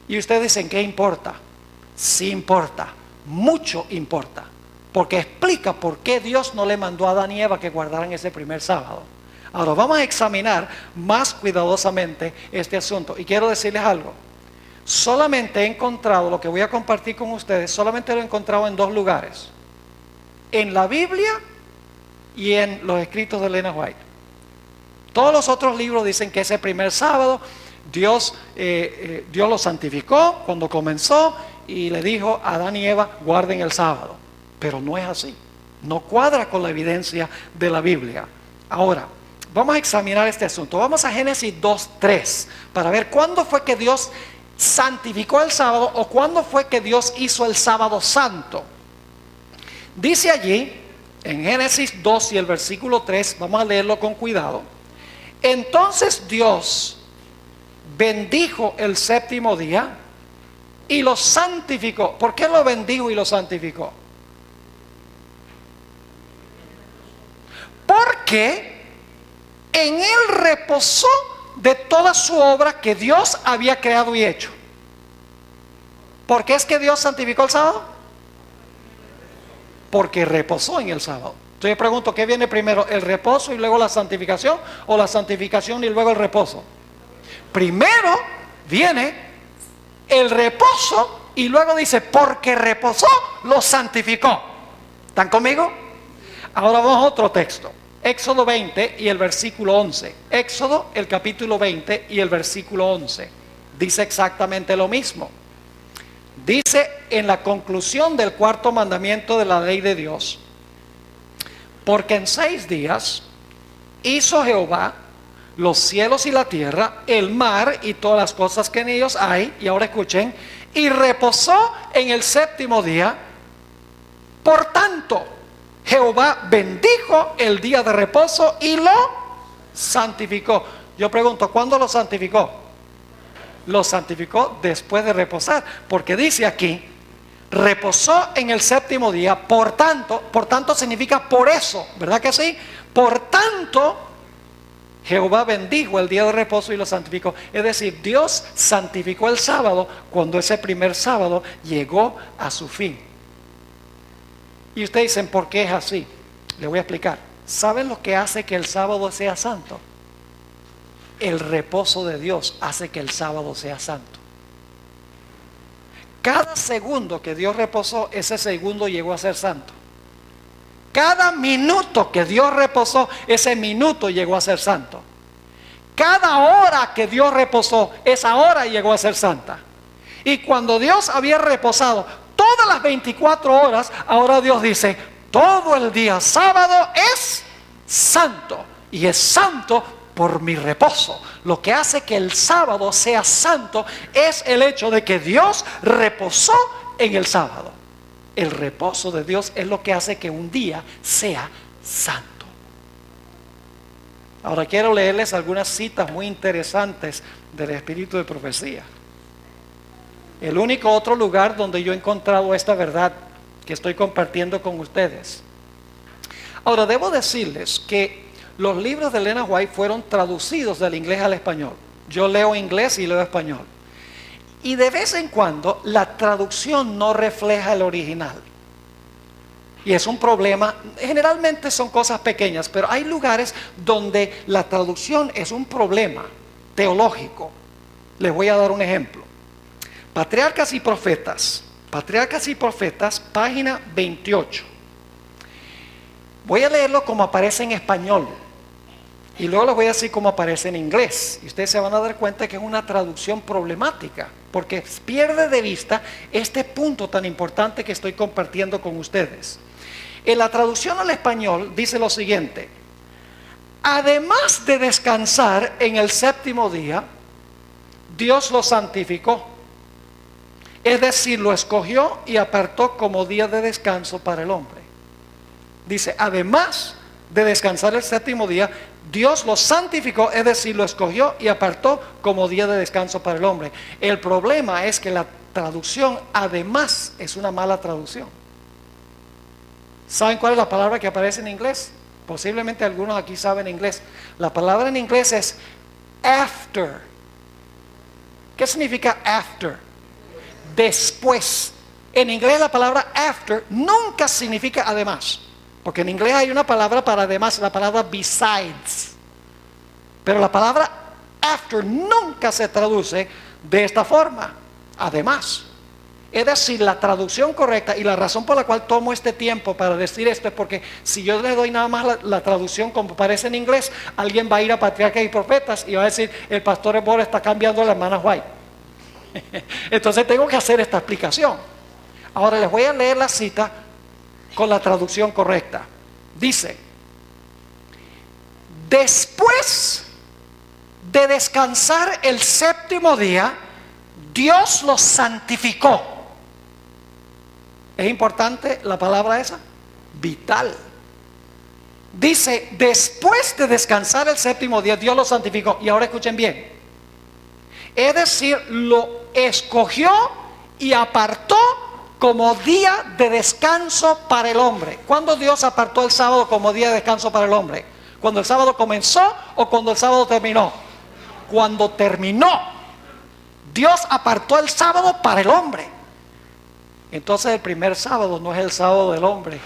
Y ustedes dicen, ¿qué importa? Sí importa, mucho importa, porque explica por qué Dios no le mandó a Adán y Eva que guardaran ese primer sábado. Ahora vamos a examinar más cuidadosamente este asunto. Y quiero decirles algo. Solamente he encontrado, lo que voy a compartir con ustedes, solamente lo he encontrado en 2 lugares. En la Biblia y en los escritos de Elena White. Todos los otros libros dicen que ese primer sábado Dios lo santificó cuando comenzó y le dijo a Adán y Eva: guarden el sábado. Pero no es así. No cuadra con la evidencia de la Biblia. Ahora, vamos a examinar este asunto. Vamos a Génesis 2:3 para ver cuándo fue que Dios santificó el sábado o cuándo fue que Dios hizo el sábado santo. Dice allí en Génesis 2 y el versículo 3, vamos a leerlo con cuidado. Entonces Dios bendijo el séptimo día y lo santificó. ¿Por qué lo bendijo y lo santificó? Porque en él reposó de toda su obra que Dios había creado y hecho. ¿Por qué es que Dios santificó el sábado? Porque reposó en el sábado. Entonces yo pregunto, ¿qué viene primero? ¿El reposo y luego la santificación? ¿O la santificación y luego el reposo? Primero viene el reposo y luego dice, porque reposó, lo santificó. ¿Están conmigo? Ahora vamos a otro texto. Éxodo 20 y el versículo 11. Éxodo, el capítulo 20 y el versículo 11. Dice exactamente lo mismo. Dice en la conclusión del 4º mandamiento de la ley de Dios: porque en 6 días hizo Jehová los cielos y la tierra, el mar y todas las cosas que en ellos hay. Y ahora escuchen: y reposó en el séptimo día. Por tanto, Jehová bendijo el día de reposo y lo santificó. Yo pregunto, ¿cuándo lo santificó? Lo santificó después de reposar, porque dice aquí, reposó en el séptimo día. Por tanto significa por eso, ¿verdad que sí? Por tanto, Jehová bendijo el día de reposo y lo santificó. Es decir, Dios santificó el sábado cuando ese primer sábado llegó a su fin. Y ustedes dicen, ¿por qué es así? Les voy a explicar. ¿Saben lo que hace que el sábado sea santo? El reposo de Dios hace que el sábado sea santo. Cada segundo que Dios reposó, ese segundo llegó a ser santo. Cada minuto que Dios reposó, ese minuto llegó a ser santo. Cada hora que Dios reposó, esa hora llegó a ser santa. Y cuando Dios había reposado todas las 24 horas, ahora Dios dice, todo el día sábado es santo. Y es santo por mi reposo. Lo que hace que el sábado sea santo es el hecho de que Dios reposó en el sábado. El reposo de Dios es lo que hace que un día sea santo. Ahora quiero leerles algunas citas muy interesantes del espíritu de profecía. El único otro lugar donde yo he encontrado esta verdad que estoy compartiendo con ustedes. Ahora debo decirles que los libros de Elena White fueron traducidos del inglés al español. Yo leo inglés y leo español. Y de vez en cuando la traducción no refleja el original. Y es un problema, generalmente son cosas pequeñas, pero hay lugares donde la traducción es un problema teológico. Les voy a dar un ejemplo. Patriarcas y Profetas, página 28. Voy a leerlo como aparece en español. Y luego les voy a decir cómo aparece en inglés. Y ustedes se van a dar cuenta que es una traducción problemática, porque pierde de vista este punto tan importante que estoy compartiendo con ustedes. En la traducción al español dice lo siguiente: además de descansar en el séptimo día, Dios lo santificó. Es decir, lo escogió y apartó como día de descanso para el hombre. Dice, además de descansar el séptimo día, Dios lo santificó, es decir, lo escogió y apartó como día de descanso para el hombre. El problema es que la traducción además es una mala traducción. ¿Saben cuál es la palabra que aparece en inglés? Posiblemente algunos aquí saben inglés. La palabra en inglés es after. ¿Qué significa after? Después. En inglés la palabra after nunca significa además. Porque en inglés hay una palabra para además, la palabra besides. Pero la palabra after nunca se traduce de esta forma, además. Es decir, la traducción correcta, y la razón por la cual tomo este tiempo para decir esto es porque si yo le doy nada más la traducción como aparece en inglés, alguien va a ir a Patriarcas y Profetas y va a decir, el pastor Ebor está cambiando a la hermana White. Entonces tengo que hacer esta explicación. Ahora les voy a leer la cita con la traducción correcta. Dice, después de descansar el séptimo día, Dios lo santificó. ¿Es importante la palabra esa? Vital. Dice, después de descansar el séptimo día, Dios lo santificó. Y ahora escuchen bien. Es decir, lo escogió y apartó como día de descanso para el hombre. ¿Cuándo Dios apartó el sábado como día de descanso para el hombre? ¿Cuando el sábado comenzó o cuando el sábado terminó? Cuando terminó. Dios apartó el sábado para el hombre. Entonces el primer sábado no es el sábado del hombre,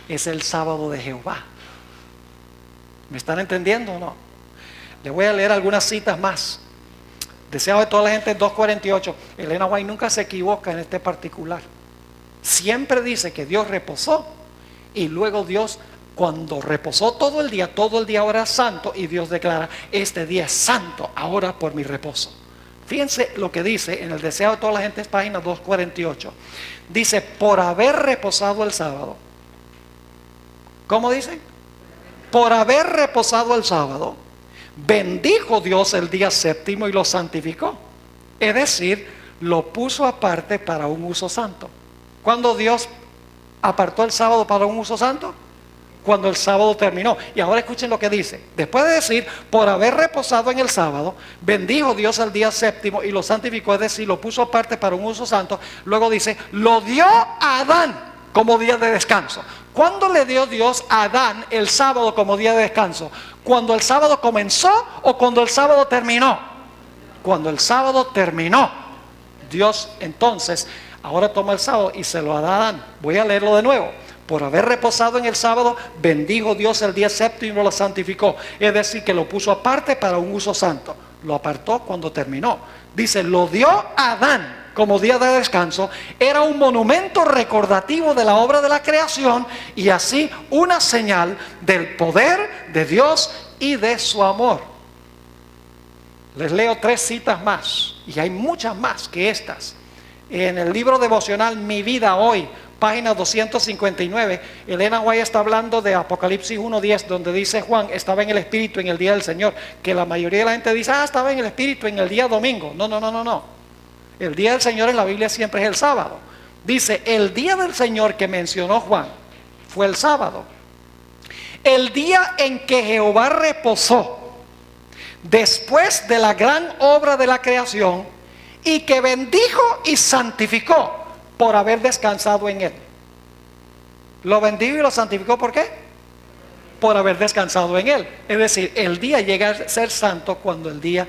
es el sábado de Jehová. ¿Me están entendiendo o no? Les voy a leer algunas citas más. Deseado de toda la gente, 2:48. Elena White nunca se equivoca en este particular. Siempre dice que Dios reposó y luego Dios, cuando reposó todo el día ahora es santo, y Dios declara, este día es santo ahora por mi reposo. Fíjense lo que dice en el Deseado de toda la gente, página 2:48. Dice, por haber reposado el sábado. ¿Cómo dice? Por haber reposado el sábado, bendijo Dios el día séptimo y lo santificó. Es decir, lo puso aparte para un uso santo. ¿Cuándo Dios apartó el sábado para un uso santo? Cuando el sábado terminó. Y ahora escuchen lo que dice. Después de decir, por haber reposado en el sábado, bendijo Dios el día séptimo y lo santificó, es decir, lo puso aparte para un uso santo. Luego dice, lo dio a Adán como día de descanso. ¿Cuándo le dio Dios a Adán el sábado como día de descanso? ¿Cuando el sábado comenzó o cuando el sábado terminó? Cuando el sábado terminó. Dios entonces ahora toma el sábado y se lo da a Adán. Voy a leerlo de nuevo. Por haber reposado en el sábado, bendijo Dios el día séptimo y lo santificó. Es decir, que lo puso aparte para un uso santo. Lo apartó cuando terminó. Dice, lo dio a Adán como día de descanso. Era un monumento recordativo de la obra de la creación y así una señal del poder de Dios y de su amor. Les leo 3 citas más, y hay muchas más que estas. En el libro devocional Mi Vida Hoy, página 259, Elena White está hablando de Apocalipsis 1:10, donde dice Juan, estaba en el Espíritu en el día del Señor, que la mayoría de la gente dice, estaba en el Espíritu en el día domingo. No. El día del Señor en la Biblia siempre es el sábado. Dice, el día del Señor que mencionó Juan fue el sábado. El día en que Jehová reposó después de la gran obra de la creación y que bendijo y santificó por haber descansado en él. Lo bendijo y lo santificó, ¿por qué? Por haber descansado en él. Es decir, el día llega a ser santo cuando el día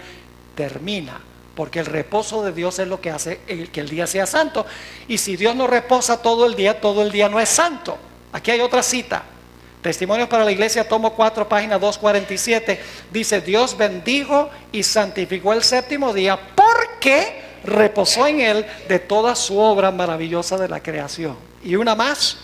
termina, porque el reposo de Dios es lo que hace que el día sea santo. Y si Dios no reposa todo el día no es santo. Aquí hay otra cita. Testimonios para la Iglesia, tomo 4, página 247. Dice: Dios bendijo y santificó el séptimo día porque reposó en él de toda su obra maravillosa de la creación. Y una más,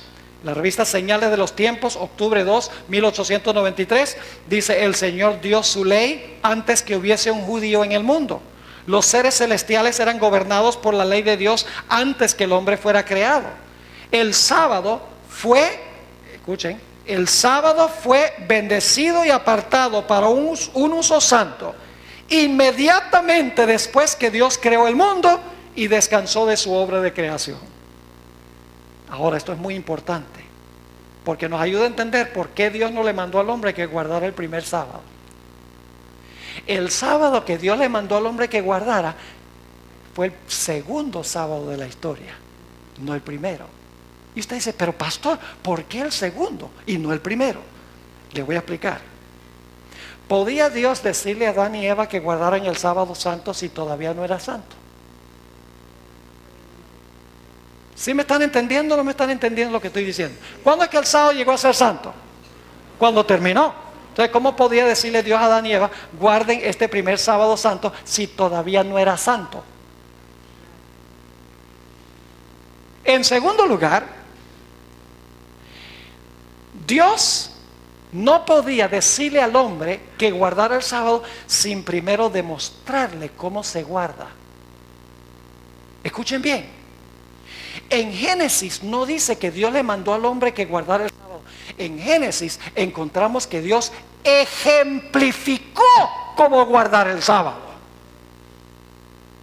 la revista Señales de los Tiempos, octubre 2, 1893, dice: el Señor dio su ley antes que hubiese un judío en el mundo. Los seres celestiales eran gobernados por la ley de Dios antes que el hombre fuera creado. El sábado fue, escuchen, el sábado fue bendecido y apartado para un uso santo inmediatamente después que Dios creó el mundo y descansó de su obra de creación. Ahora, esto es muy importante, porque nos ayuda a entender por qué Dios no le mandó al hombre que guardara el primer sábado. El sábado que Dios le mandó al hombre que guardara fue el segundo sábado de la historia, no el primero. Y usted dice: pero pastor, ¿por qué el segundo y no el primero? Le voy a explicar. ¿Podía Dios decirle a Adán y Eva que guardaran el sábado santo si todavía no era santo? ¿Sí me están entendiendo o no me están entendiendo lo que estoy diciendo? ¿Cuándo es que el sábado llegó a ser santo? Cuando terminó. Entonces, ¿cómo podía decirle Dios a Adán y Eva: guarden este primer sábado santo si todavía no era santo? En segundo lugar, Dios no podía decirle al hombre que guardara el sábado sin primero demostrarle cómo se guarda. Escuchen bien. En Génesis no dice que Dios le mandó al hombre que guardara el sábado. En Génesis encontramos que Dios ejemplificó cómo guardar el sábado.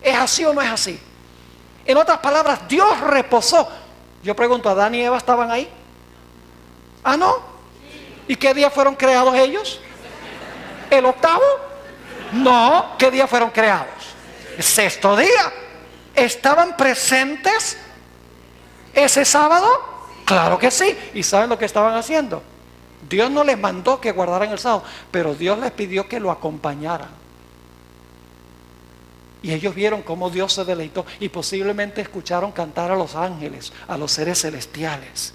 ¿Es así o no es así? En otras palabras, Dios reposó. Yo pregunto, ¿Adán y Eva estaban ahí? ¿Ah, no? ¿Y qué día fueron creados ellos? ¿El octavo? No, ¿qué día fueron creados? El sexto día. ¿Estaban presentes ese sábado? Claro que sí. ¿Y saben lo que estaban haciendo? Dios no les mandó que guardaran el sábado, pero Dios les pidió que lo acompañaran. Y ellos vieron cómo Dios se deleitó y posiblemente escucharon cantar a los ángeles, a los seres celestiales.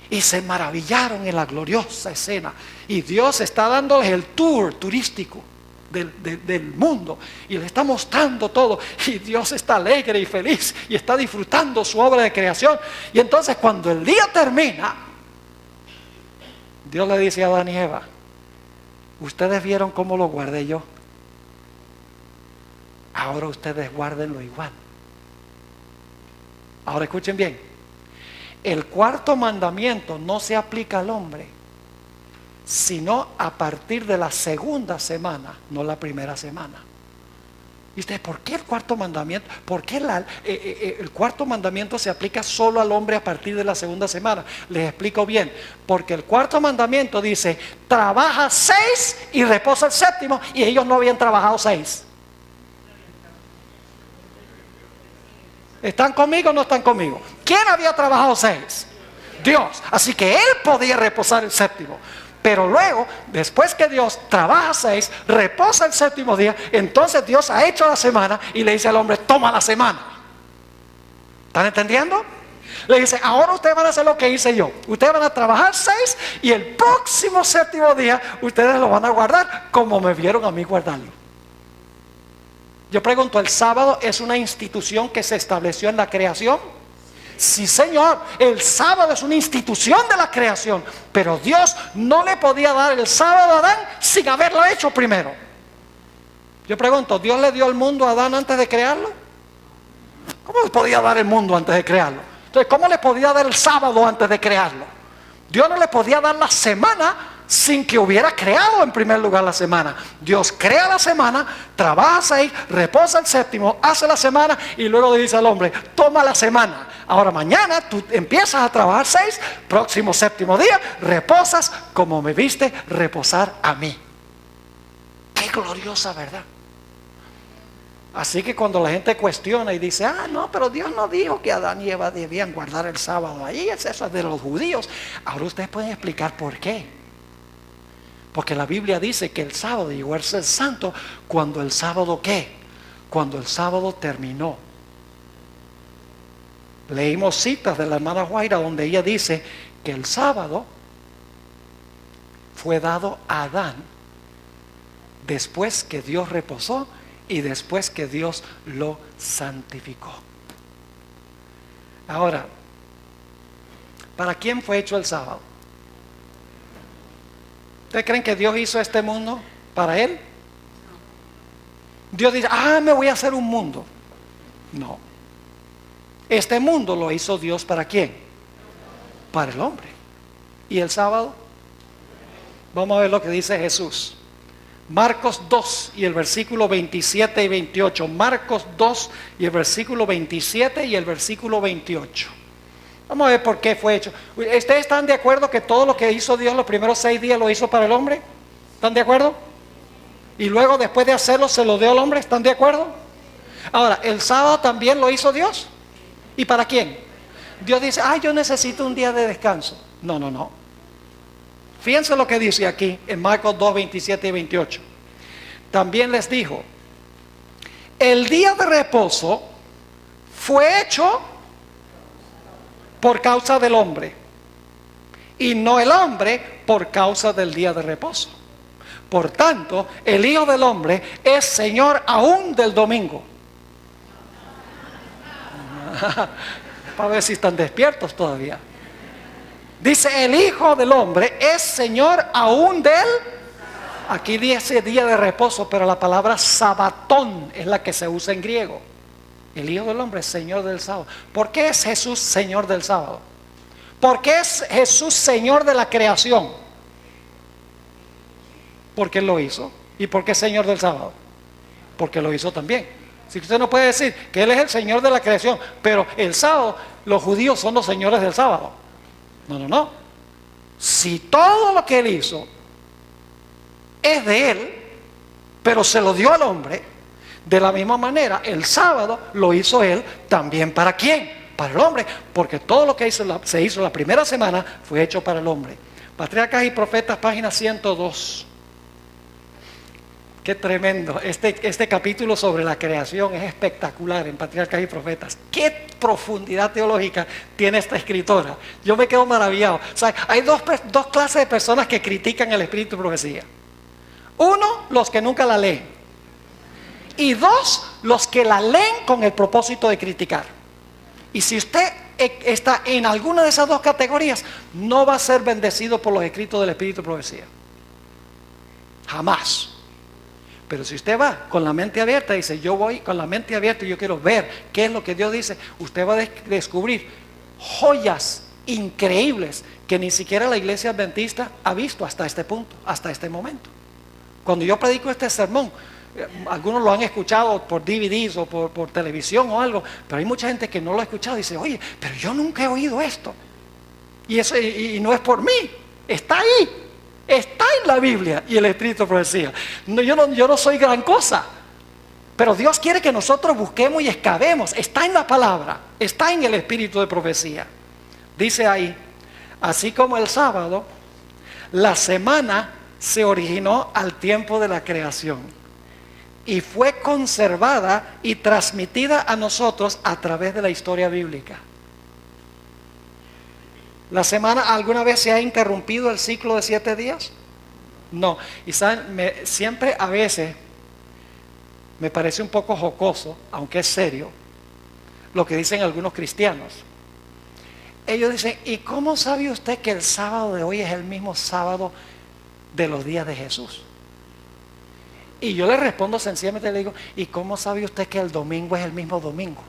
Y se maravillaron en la gloriosa escena. Y Dios está dándoles el tour turístico del mundo. Y le está mostrando todo. Y Dios está alegre y feliz. Y está disfrutando su obra de creación. Y entonces cuando el día termina, Dios le dice a Adán y Eva: ustedes vieron cómo lo guardé yo. Ahora ustedes guárdenlo igual. Ahora escuchen bien. El cuarto mandamiento no se aplica al hombre, sino a partir de la segunda semana, no la primera semana. ¿Y usted por qué el cuarto mandamiento? ¿Por qué el cuarto mandamiento se aplica solo al hombre a partir de la segunda semana? Les explico bien. Porque el cuarto mandamiento dice: trabaja 6 y reposa el séptimo, y ellos no habían trabajado 6. ¿Están conmigo o no están conmigo? ¿Quién había trabajado 6? Dios. Así que Él podía reposar el séptimo. Pero luego, después que Dios trabaja 6, reposa el séptimo día, entonces Dios ha hecho la semana y le dice al hombre: toma la semana. ¿Están entendiendo? Le dice: ahora ustedes van a hacer lo que hice yo. Ustedes van a trabajar 6 y el próximo séptimo día ustedes lo van a guardar como me vieron a mí guardarlo. Yo pregunto, ¿el sábado es una institución que se estableció en la creación? Sí, señor, el sábado es una institución de la creación, pero Dios no le podía dar el sábado a Adán sin haberlo hecho primero. Yo pregunto, ¿Dios le dio el mundo a Adán antes de crearlo? ¿Cómo le podía dar el mundo antes de crearlo? Entonces, ¿cómo le podía dar el sábado antes de crearlo? Dios no le podía dar la semana sin que hubiera creado en primer lugar la semana. Dios crea la semana, trabaja 6, reposa el séptimo, hace la semana y luego le dice al hombre: toma la semana. Ahora mañana tú empiezas a trabajar 6, próximo séptimo día reposas como me viste reposar a mí. Qué gloriosa verdad. Así que cuando la gente cuestiona y dice: ah, no, pero Dios no dijo que Adán y Eva debían guardar el sábado, ahí eso es de los judíos. Ahora ustedes pueden explicar por qué. Porque la Biblia dice que el sábado llegó a ser santo cuando el sábado, ¿qué? cuando el sábado terminó. Leímos citas de la hermana Guaira donde ella dice que el sábado fue dado a Adán después que Dios reposó y después que Dios lo santificó. Ahora, ¿para quién fue hecho el sábado? ¿Ustedes creen que Dios hizo este mundo para Él? Dios dice, me voy a hacer un mundo. No. Este mundo lo hizo Dios ¿para quién? Para el hombre. ¿Y el sábado? Vamos a ver lo que dice Jesús. Marcos 2 y el versículo 27 y 28. Marcos 2 y el versículo 27 y el versículo 28. Vamos a ver por qué fue hecho. ¿Ustedes están de acuerdo que todo lo que hizo Dios los primeros 6 días lo hizo para el hombre? ¿Están de acuerdo? Y luego después de hacerlo se lo dio al hombre. ¿Están de acuerdo? Ahora, ¿el sábado también lo hizo Dios? ¿Y para quién? Dios dice, yo necesito un día de descanso. No, no, no. Fíjense lo que dice aquí en Marcos 2, 27 y 28. También les dijo, el día de reposo fue hecho por causa del hombre, y no el hombre por causa del día de reposo. Por tanto, el Hijo del Hombre es Señor aún del domingo. Para ver si están despiertos todavía. Dice, el Hijo del Hombre es Señor aún del... Aquí dice día de reposo, pero la palabra sabatón es la que se usa en griego. El Hijo del Hombre es Señor del sábado. ¿Por qué es Jesús Señor del sábado? ¿Por qué es Jesús Señor de la creación? Porque Él lo hizo. ¿Y por qué es Señor del sábado? Porque lo hizo también. Si usted no puede decir que Él es el Señor de la creación, pero el sábado, los judíos son los señores del sábado. No, no, no. Si todo lo que Él hizo es de Él, pero se lo dio al hombre, de la misma manera, el sábado lo hizo Él también. ¿Para quién? Para el hombre, porque todo lo que se hizo la primera semana fue hecho para el hombre. Patriarcas y Profetas, página 102. Qué tremendo. Este capítulo sobre la creación es espectacular en Patriarcas y Profetas. Qué profundidad teológica tiene esta escritora. Yo me quedo maravillado. O sea, hay dos clases de personas que critican el espíritu de profecía. Uno, los que nunca la leen. Y dos, los que la leen con el propósito de criticar. Y si usted está en alguna de esas dos categorías, no va a ser bendecido por los escritos del espíritu de profecía. Jamás. Pero si usted va con la mente abierta y dice, yo voy con la mente abierta y yo quiero ver qué es lo que Dios dice, usted va a descubrir joyas increíbles que ni siquiera la iglesia adventista ha visto hasta este punto, hasta este momento. Cuando yo predico este sermón, algunos lo han escuchado por DVDs o por televisión o algo, pero hay mucha gente que no lo ha escuchado y dice, oye, pero yo nunca he oído esto. Y no es por mí, está ahí. Está en la Biblia y el espíritu de profecía. Yo no soy gran cosa, pero Dios quiere que nosotros busquemos y excavemos. Está en la palabra, está en el espíritu de profecía. Dice ahí, así como el sábado, la semana se originó al tiempo de la creación y fue conservada y transmitida a nosotros a través de la historia bíblica. ¿La semana alguna vez se ha interrumpido el ciclo de 7 días? No. Y saben, siempre a veces me parece un poco jocoso, aunque es serio, lo que dicen algunos cristianos. Ellos dicen, ¿y cómo sabe usted que el sábado de hoy es el mismo sábado de los días de Jesús? Y yo le respondo sencillamente, le digo, ¿y cómo sabe usted que el domingo es el mismo domingo?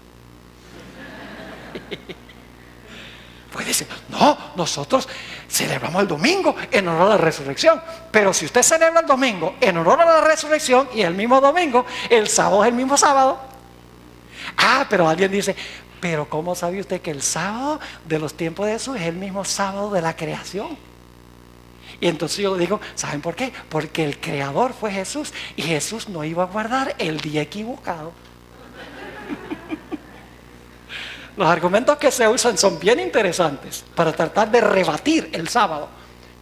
Pues dice, no, nosotros celebramos el domingo en honor a la resurrección. Pero si usted celebra el domingo en honor a la resurrección y el mismo domingo, el sábado es el mismo sábado. Pero alguien dice, pero ¿cómo sabe usted que el sábado de los tiempos de Jesús es el mismo sábado de la creación? Y entonces yo le digo, ¿saben por qué? Porque el creador fue Jesús y Jesús no iba a guardar el día equivocado. Los argumentos que se usan son bien interesantes para tratar de rebatir el sábado.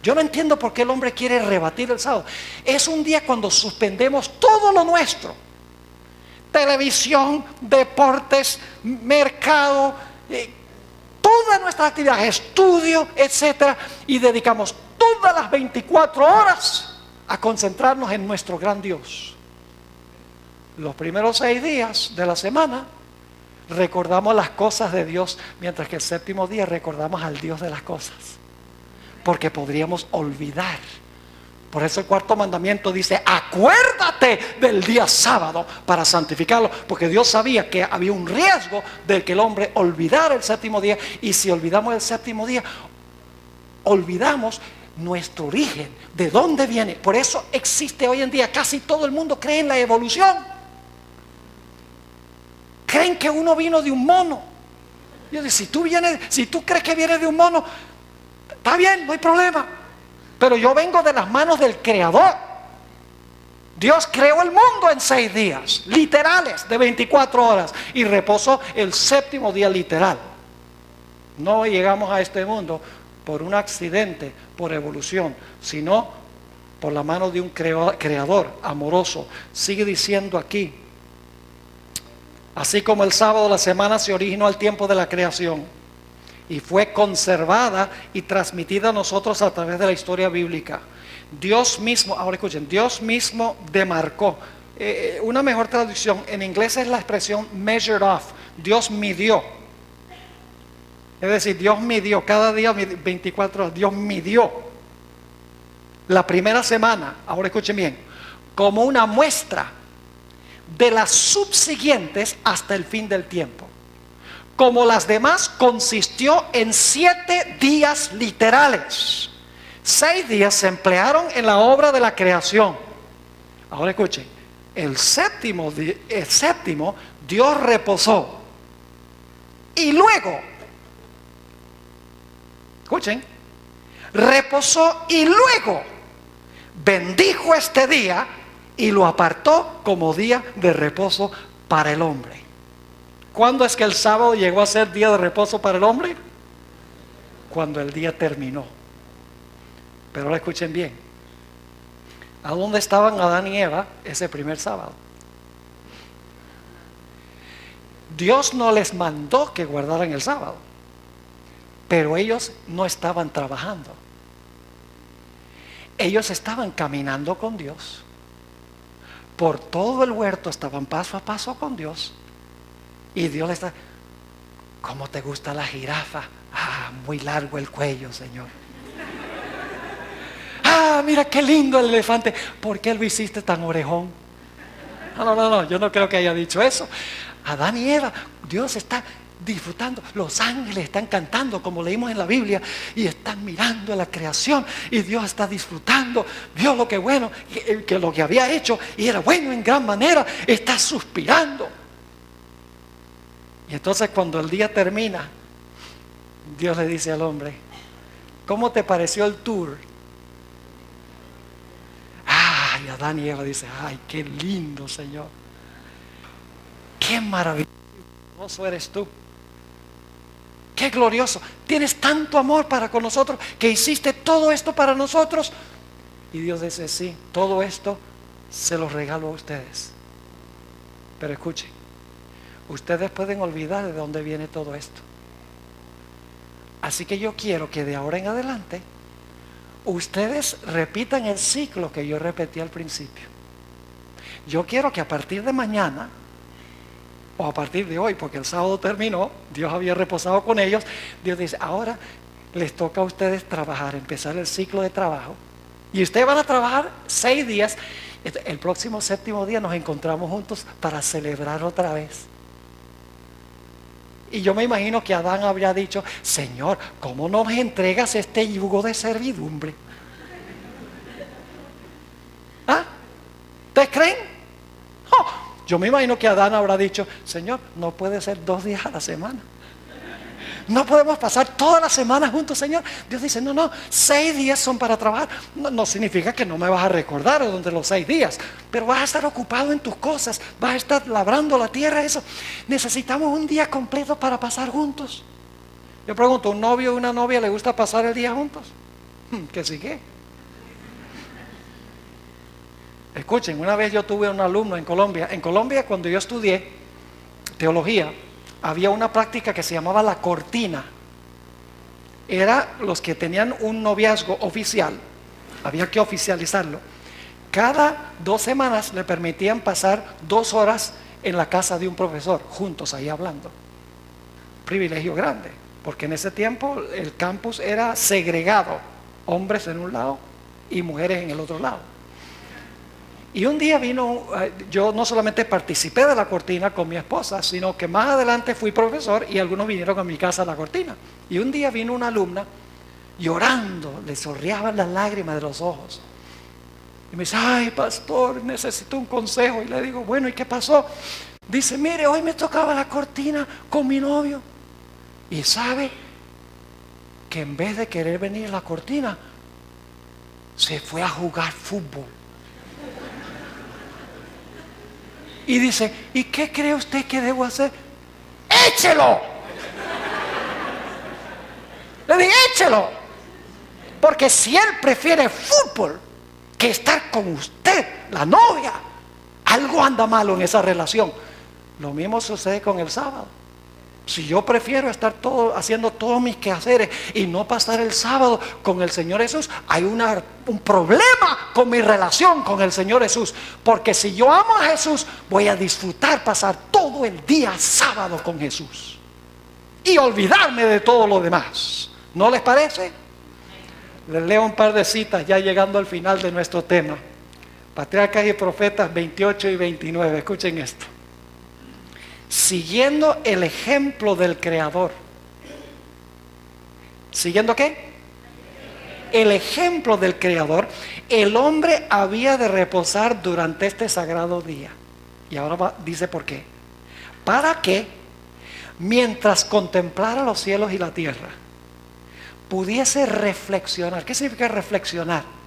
Yo no entiendo por qué el hombre quiere rebatir el sábado. Es un día cuando suspendemos todo lo nuestro. televisión, deportes, mercado, toda nuestra actividad, estudio, etcétera, y dedicamos todas las 24 horas a concentrarnos en nuestro gran Dios. Los primeros 6 días de la semana recordamos las cosas de Dios, mientras que el séptimo día recordamos al Dios de las cosas, porque podríamos olvidar. Por eso el cuarto mandamiento dice: acuérdate del día sábado para santificarlo, porque Dios sabía que había un riesgo de que el hombre olvidara el séptimo día, y si olvidamos el séptimo día, olvidamos nuestro origen, de dónde viene. Por eso existe hoy en día, casi todo el mundo cree en la evolución. Creen que uno vino de un mono. Yo digo, si tú crees que viene de un mono, está bien, no hay problema. Pero yo vengo de las manos del Creador. Dios creó el mundo en 6 días, literales, de 24 horas, y reposó el séptimo día literal. No llegamos a este mundo por un accidente, por evolución, sino por la mano de un creador amoroso. Sigue diciendo aquí: así como el sábado de la semana se originó al tiempo de la creación y fue conservada y transmitida a nosotros a través de la historia bíblica, Dios mismo, ahora escuchen, Dios mismo demarcó. Una mejor traducción en inglés es la expresión measured off. Dios midió. Es decir, Dios midió cada día 24 horas. Dios midió la primera semana, ahora escuchen bien, como una muestra de las subsiguientes hasta el fin del tiempo. Como las demás, consistió en 7 días literales. 6 días se emplearon en la obra de la creación. Ahora escuchen, el séptimo Dios reposó. Y luego, escuchen, reposó y luego bendijo este día y lo apartó como día de reposo para el hombre. ¿Cuándo es que el sábado llegó a ser día de reposo para el hombre? Cuando el día terminó. Pero ahora escuchen bien. ¿A dónde estaban Adán y Eva ese primer sábado? Dios no les mandó que guardaran el sábado, pero ellos no estaban trabajando. Ellos estaban caminando con Dios. Por todo el huerto estaban paso a paso con Dios. Y Dios les está: ¿cómo te gusta la jirafa? Ah, muy largo el cuello, Señor. Ah, mira qué lindo el elefante. ¿Por qué lo hiciste tan orejón? No, yo no creo que haya dicho eso. Adán y Eva, Dios está disfrutando. Los ángeles están cantando, como leímos en la Biblia, y están mirando a la creación, y Dios está disfrutando. Vio lo que bueno, que lo que había hecho, y era bueno en gran manera. Está suspirando. Y entonces, cuando el día termina, Dios le dice al hombre: ¿cómo te pareció el tour? Ay, Adán y Eva dicen: ay, qué lindo, Señor. Qué maravilloso eres tú. Qué glorioso. Tienes tanto amor para con nosotros, que hiciste todo esto para nosotros. Y Dios dice: sí, todo esto se los regalo a ustedes. Pero escuchen, ustedes pueden olvidar de dónde viene todo esto. Así que yo quiero que de ahora en adelante ustedes repitan el ciclo que yo repetí al principio. Yo quiero que a partir de mañana, o a partir de hoy, porque el sábado terminó, Dios había reposado con ellos, Dios dice: ahora les toca a ustedes trabajar, empezar el ciclo de trabajo. Y ustedes van a trabajar 6 días. El próximo séptimo día nos encontramos juntos para celebrar otra vez. Y yo me imagino que Adán habría dicho: Señor, ¿cómo nos entregas este yugo de servidumbre? ¿Ah? ¿Ustedes creen? Oh, yo me imagino que Adán habrá dicho: Señor, no puede ser 2 días a la semana. No podemos pasar toda la semana juntos, Señor. Dios dice: no, 6 días son para trabajar. No significa que no me vas a recordar durante los 6 días, pero vas a estar ocupado en tus cosas, vas a estar labrando la tierra, eso. Necesitamos un día completo para pasar juntos. Yo pregunto: ¿un novio y una novia le gusta pasar el día juntos? ¿Que sí qué? Escuchen, una vez yo tuve un alumno en Colombia. En Colombia, cuando yo estudié teología, había una práctica que se llamaba la cortina. Era los que tenían un noviazgo oficial, había que oficializarlo. Cada 2 semanas le permitían pasar 2 horas en la casa de un profesor, juntos ahí hablando. Privilegio grande, porque en ese tiempo el campus era segregado, hombres en un lado y mujeres en el otro lado. Y un día vino, yo no solamente participé de la cortina con mi esposa, sino que más adelante fui profesor y algunos vinieron a mi casa a la cortina. Y un día vino una alumna llorando, le chorreaban las lágrimas de los ojos. Y me dice, ay pastor, necesito un consejo. Y le digo, bueno, ¿y qué pasó? Dice, mire, hoy me tocaba la cortina con mi novio. Y sabe que en vez de querer venir a la cortina, se fue a jugar fútbol. Y dice, ¿y qué cree usted que debo hacer? ¡Échelo! Le dije, échelo. Porque si él prefiere fútbol que estar con usted, la novia, algo anda malo en esa relación. Lo mismo sucede con el sábado. Si yo prefiero estar haciendo todos mis quehaceres y no pasar el sábado con el Señor Jesús, hay un problema con mi relación con el Señor Jesús. Porque si yo amo a Jesús, voy a disfrutar pasar todo el día sábado con Jesús y olvidarme de todo lo demás. ¿No les parece? Les leo un par de citas ya llegando al final de nuestro tema. Patriarcas y Profetas 28 y 29. Escuchen esto. Siguiendo el ejemplo del Creador. ¿Siguiendo qué? El ejemplo del Creador. El hombre había de reposar durante este sagrado día. Y ahora dice por qué. Para que, mientras contemplara los cielos y la tierra, pudiese reflexionar. ¿Qué significa reflexionar?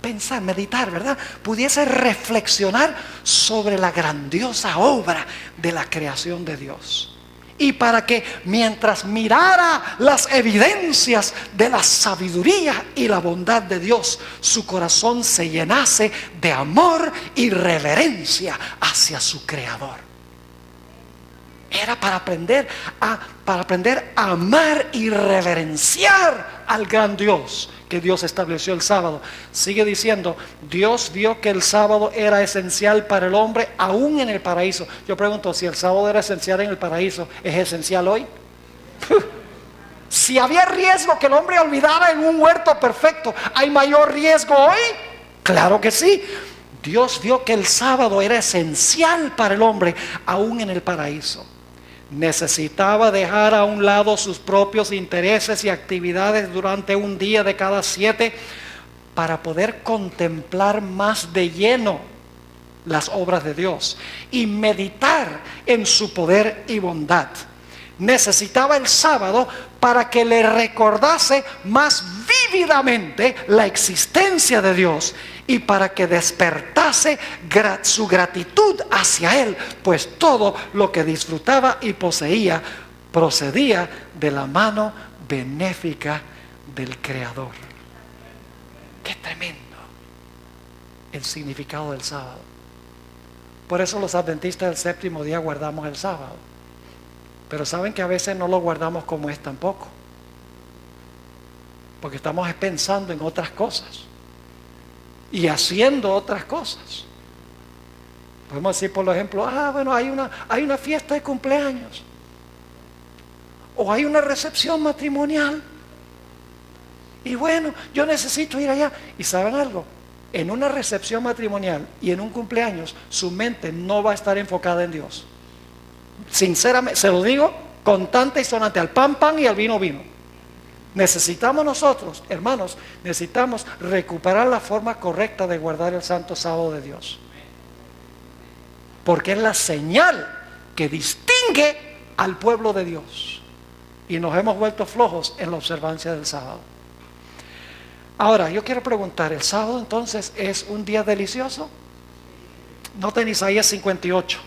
Pensar, meditar, ¿verdad? Pudiese reflexionar sobre la grandiosa obra de la creación de Dios. Y para que mientras mirara las evidencias de la sabiduría y la bondad de Dios, su corazón se llenase de amor y reverencia hacia su Creador. Era para aprender a amar y reverenciar al gran Dios que Dios estableció el sábado. Sigue diciendo, Dios vio que el sábado era esencial para el hombre aún en el paraíso. Yo pregunto, si el sábado era esencial en el paraíso, ¿es esencial hoy? Si había riesgo que el hombre olvidara en un huerto perfecto, ¿hay mayor riesgo hoy? Claro que sí. Dios vio que el sábado era esencial para el hombre aún en el paraíso. Necesitaba dejar a un lado sus propios intereses y actividades durante un día de cada 7 para poder contemplar más de lleno las obras de Dios y meditar en su poder y bondad. Necesitaba el sábado para que le recordase más vívidamente la existencia de Dios y para que despertase su gratitud hacia Él, pues todo lo que disfrutaba y poseía procedía de la mano benéfica del Creador. ¡Qué tremendo el significado del sábado! Por eso los adventistas del séptimo día guardamos el sábado. Pero saben que a veces no lo guardamos como es tampoco, porque estamos pensando en otras cosas y haciendo otras cosas. Podemos decir, por ejemplo, bueno, hay una fiesta de cumpleaños, o hay una recepción matrimonial, y bueno, yo necesito ir allá. Y ¿saben algo? En una recepción matrimonial y en un cumpleaños, su mente no va a estar enfocada en Dios. Sinceramente, se lo digo contante y sonante, al pan pan y al vino vino. Necesitamos nosotros, hermanos, necesitamos recuperar la forma correcta de guardar el santo sábado de Dios, porque es la señal que distingue al pueblo de Dios, y nos hemos vuelto flojos en la observancia del sábado. Ahora, yo quiero preguntar, ¿el sábado entonces es un día delicioso? Noten Isaías 58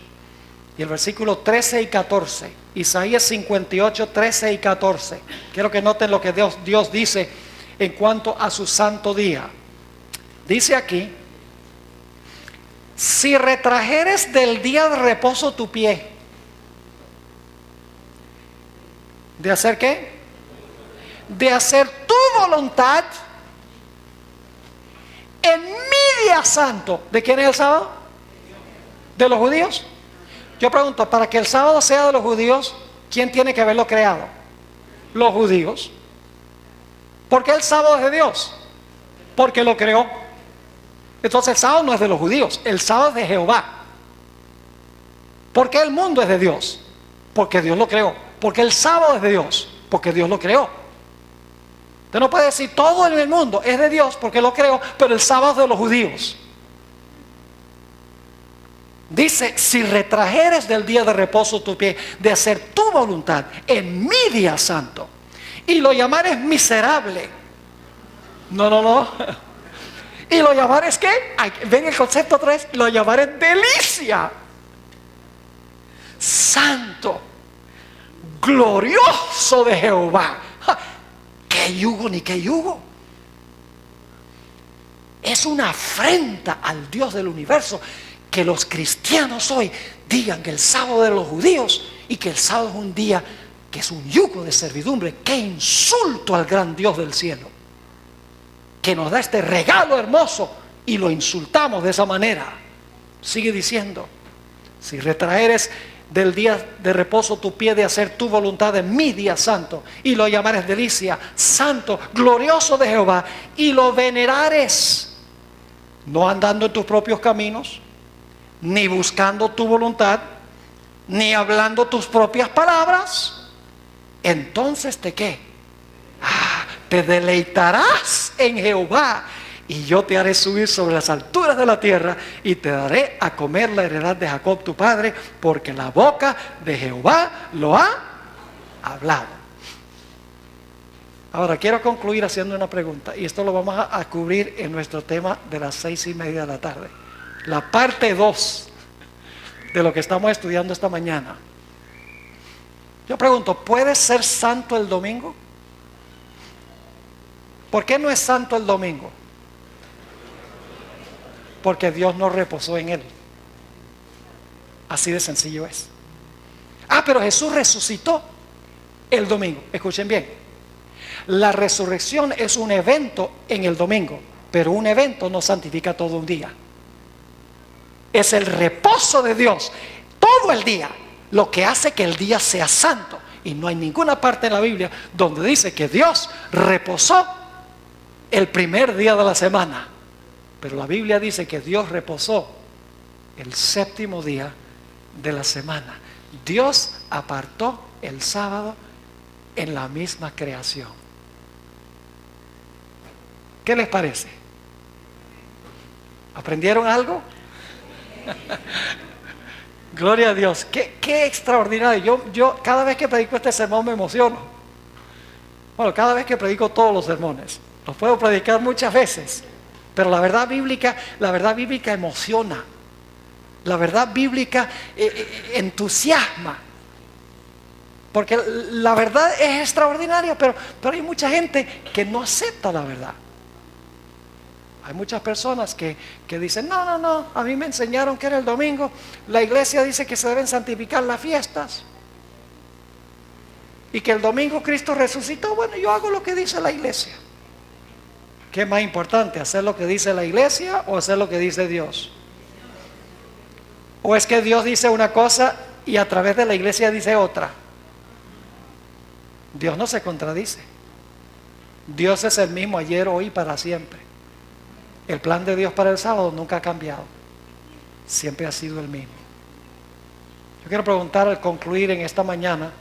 y el versículo 13 y 14. Isaías 58, 13 y 14. Quiero que noten lo que Dios dice en cuanto a su santo día. Dice aquí, si retrajeres del día de reposo tu pie, ¿de hacer qué? De hacer tu voluntad en mi día santo. ¿De quién es el sábado? ¿De los judíos? Yo pregunto, para que el sábado sea de los judíos, ¿quién tiene que haberlo creado? Los judíos. ¿Por qué el sábado es de Dios? Porque lo creó. Entonces el sábado no es de los judíos, el sábado es de Jehová. ¿Por qué el mundo es de Dios? Porque Dios lo creó. Porque el sábado es de Dios, porque Dios lo creó. Usted no puede decir todo en el mundo es de Dios porque lo creó, pero el sábado es de los judíos. Dice, si retrajeres del día de reposo tu pie, de hacer tu voluntad en mi día santo, y lo llamares miserable. No. Y lo llamares ¿qué? Ven el concepto 3, lo llamaré delicia, santo, glorioso de Jehová. ¿Qué yugo ni qué yugo? Es una afrenta al Dios del universo que los cristianos hoy digan que el sábado de los judíos y que el sábado es un día que es un yugo de servidumbre. ¡Qué insulto al gran Dios del cielo! Que nos da este regalo hermoso y lo insultamos de esa manera. Sigue diciendo, si retraeres del día de reposo tu pie de hacer tu voluntad en mi día santo, y lo llamares delicia, santo, glorioso de Jehová, y lo venerares, no andando en tus propios caminos, ni buscando tu voluntad, ni hablando tus propias palabras, entonces ¿te qué? Te deleitarás en Jehová, y yo te haré subir sobre las alturas de la tierra, y te daré a comer la heredad de Jacob tu padre, porque la boca de Jehová lo ha hablado. Ahora quiero concluir haciendo una pregunta, y esto lo vamos a cubrir en nuestro tema de las 6:30 de la tarde, la parte 2 de lo que estamos estudiando esta mañana. Yo pregunto, ¿puede ser santo el domingo? ¿Por qué no es santo el domingo? Porque Dios no reposó en él. Así de sencillo es. Pero Jesús resucitó el domingo. Escuchen bien. La resurrección es un evento en el domingo, pero un evento no santifica todo un día. Es el reposo de Dios todo el día lo que hace que el día sea santo. Y no hay ninguna parte en la Biblia donde dice que Dios reposó el primer día de la semana. Pero la Biblia dice que Dios reposó el séptimo día de la semana. Dios apartó el sábado en la misma creación. ¿Qué les parece? ¿Aprendieron algo? Gloria a Dios. Qué extraordinario. Yo cada vez que predico este sermón me emociono. Bueno, cada vez que predico todos los sermones. Los puedo predicar muchas veces. Pero la verdad bíblica emociona. La verdad bíblica entusiasma. Porque la verdad es extraordinaria, pero hay mucha gente que no acepta la verdad. Hay muchas personas que dicen, no, a mí me enseñaron que era el domingo. La iglesia dice que se deben santificar las fiestas. Y que el domingo Cristo resucitó. Bueno, yo hago lo que dice la iglesia. ¿Qué es más importante? ¿Hacer lo que dice la iglesia o hacer lo que dice Dios? ¿O es que Dios dice una cosa y a través de la iglesia dice otra? Dios no se contradice. Dios es el mismo ayer, hoy y para siempre. El plan de Dios para el sábado nunca ha cambiado. Siempre ha sido el mismo. Yo quiero preguntar al concluir en esta mañana,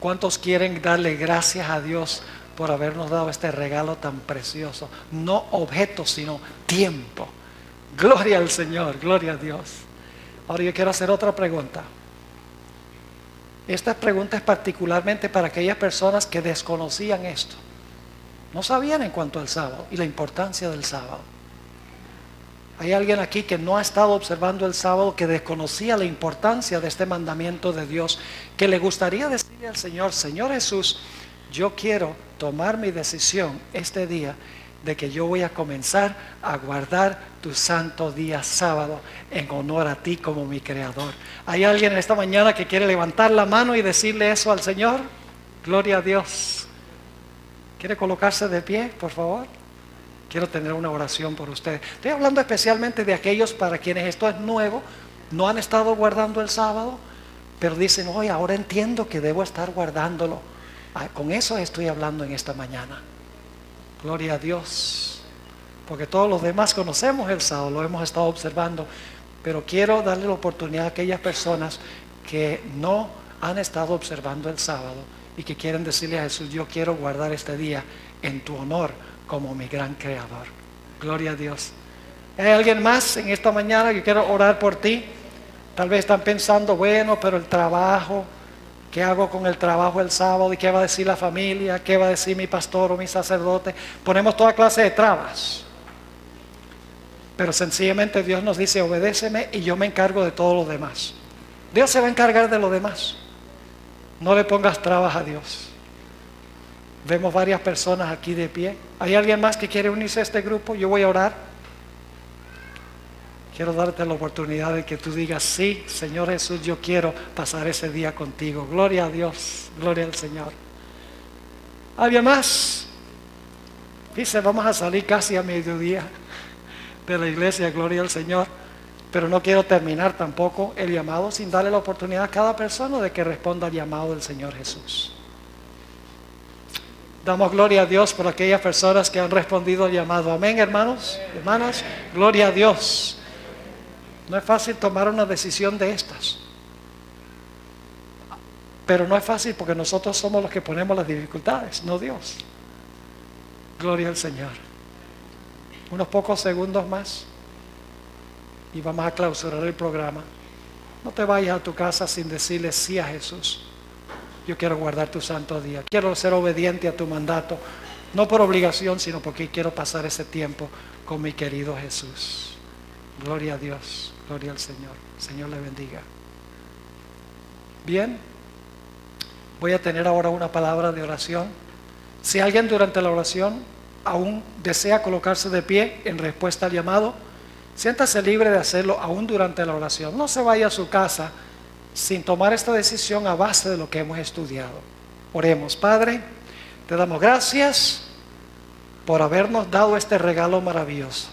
¿cuántos quieren darle gracias a Dios por habernos dado este regalo tan precioso? No objetos, sino tiempo. Gloria al Señor, gloria a Dios. Ahora yo quiero hacer otra pregunta. Esta pregunta es particularmente para aquellas personas que desconocían esto. No sabían en cuanto al sábado y la importancia del sábado. Hay alguien aquí que no ha estado observando el sábado, que desconocía la importancia de este mandamiento de Dios, que le gustaría decirle al Señor, Señor Jesús, yo quiero tomar mi decisión este día de que yo voy a comenzar a guardar tu santo día sábado en honor a ti como mi creador. ¿Hay alguien esta mañana que quiere levantar la mano y decirle eso al Señor? Gloria a Dios. ¿Quiere colocarse de pie, por favor? Quiero tener una oración por ustedes. Estoy hablando especialmente de aquellos para quienes esto es nuevo, no han estado guardando el sábado, pero dicen, hoy ahora entiendo que debo estar guardándolo. Con eso estoy hablando en esta mañana. Gloria a Dios. Porque todos los demás conocemos el sábado, lo hemos estado observando, pero quiero darle la oportunidad a aquellas personas que no han estado observando el sábado y que quieren decirle a Jesús, yo quiero guardar este día en tu honor como mi gran creador. Gloria a Dios. ¿Hay alguien más en esta mañana que quiero orar por ti? Tal vez están pensando, bueno, pero el trabajo, ¿qué hago con el trabajo el sábado? ¿Y qué va a decir la familia? ¿Qué va a decir mi pastor o mi sacerdote? Ponemos toda clase de trabas. Pero sencillamente Dios nos dice, obedéceme y yo me encargo de todo lo demás. Dios se va a encargar de lo demás. No le pongas trabas a Dios. Vemos varias personas aquí de pie. ¿Hay alguien más que quiere unirse a este grupo? Yo voy a orar. Quiero darte la oportunidad de que tú digas, sí, Señor Jesús, yo quiero pasar ese día contigo. Gloria a Dios, gloria al Señor. ¿Alguien más? Dice, vamos a salir casi a mediodía de la iglesia, gloria al Señor. Pero no quiero terminar tampoco el llamado sin darle la oportunidad a cada persona de que responda al llamado del Señor Jesús. Damos gloria a Dios por aquellas personas que han respondido al llamado. Amén, hermanos, hermanas. Gloria a Dios. No es fácil tomar una decisión de estas. Pero no es fácil porque nosotros somos los que ponemos las dificultades, no Dios. Gloria al Señor. Unos pocos segundos más y vamos a clausurar el programa. No te vayas a tu casa sin decirle sí a Jesús. Yo quiero guardar tu santo día. Quiero ser obediente a tu mandato. No por obligación, sino porque quiero pasar ese tiempo con mi querido Jesús. Gloria a Dios. Gloria al Señor. Señor le bendiga. Bien. Voy a tener ahora una palabra de oración. Si alguien durante la oración aún desea colocarse de pie en respuesta al llamado, siéntase libre de hacerlo aún durante la oración. No se vaya a su casa sin tomar esta decisión a base de lo que hemos estudiado. Oremos. Padre, te damos gracias por habernos dado este regalo maravilloso.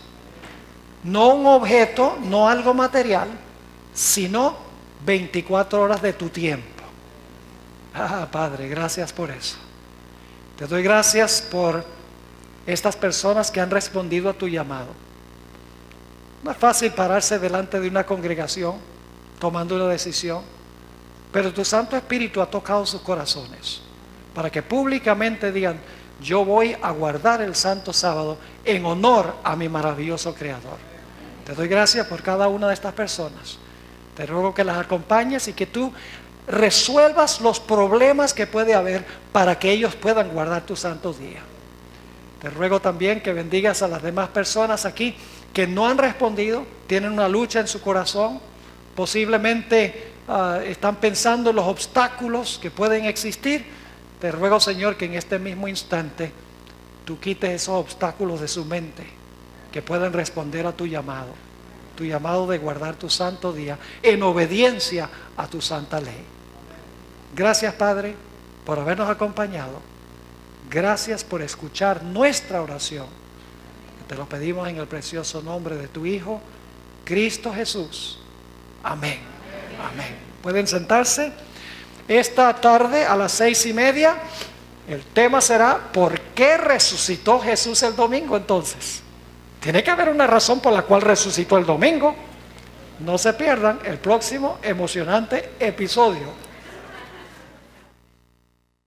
No un objeto, no algo material, sino 24 horas de tu tiempo. Padre, gracias por eso. Te doy gracias por estas personas que han respondido a tu llamado. No es fácil pararse delante de una congregación tomando una decisión, pero tu Santo Espíritu ha tocado sus corazones para que públicamente digan, yo voy a guardar el santo sábado en honor a mi maravilloso Creador. Te doy gracias por cada una de estas personas. Te ruego que las acompañes y que tú resuelvas los problemas que puede haber para que ellos puedan guardar tu santo día. Te ruego también que bendigas a las demás personas aquí que no han respondido, tienen una lucha en su corazón, posiblemente están pensando en los obstáculos que pueden existir. Te ruego, Señor, que en este mismo instante tú quites esos obstáculos de su mente, que puedan responder a tu llamado de guardar tu santo día en obediencia a tu santa ley. Gracias, Padre, por habernos acompañado. Gracias por escuchar nuestra oración. Te lo pedimos en el precioso nombre de tu Hijo, Cristo Jesús. Amén. Amén. Pueden sentarse. Esta tarde a las 6:30 el tema será ¿por qué resucitó Jesús el domingo entonces? Tiene que haber una razón por la cual resucitó el domingo. No se pierdan el próximo emocionante episodio.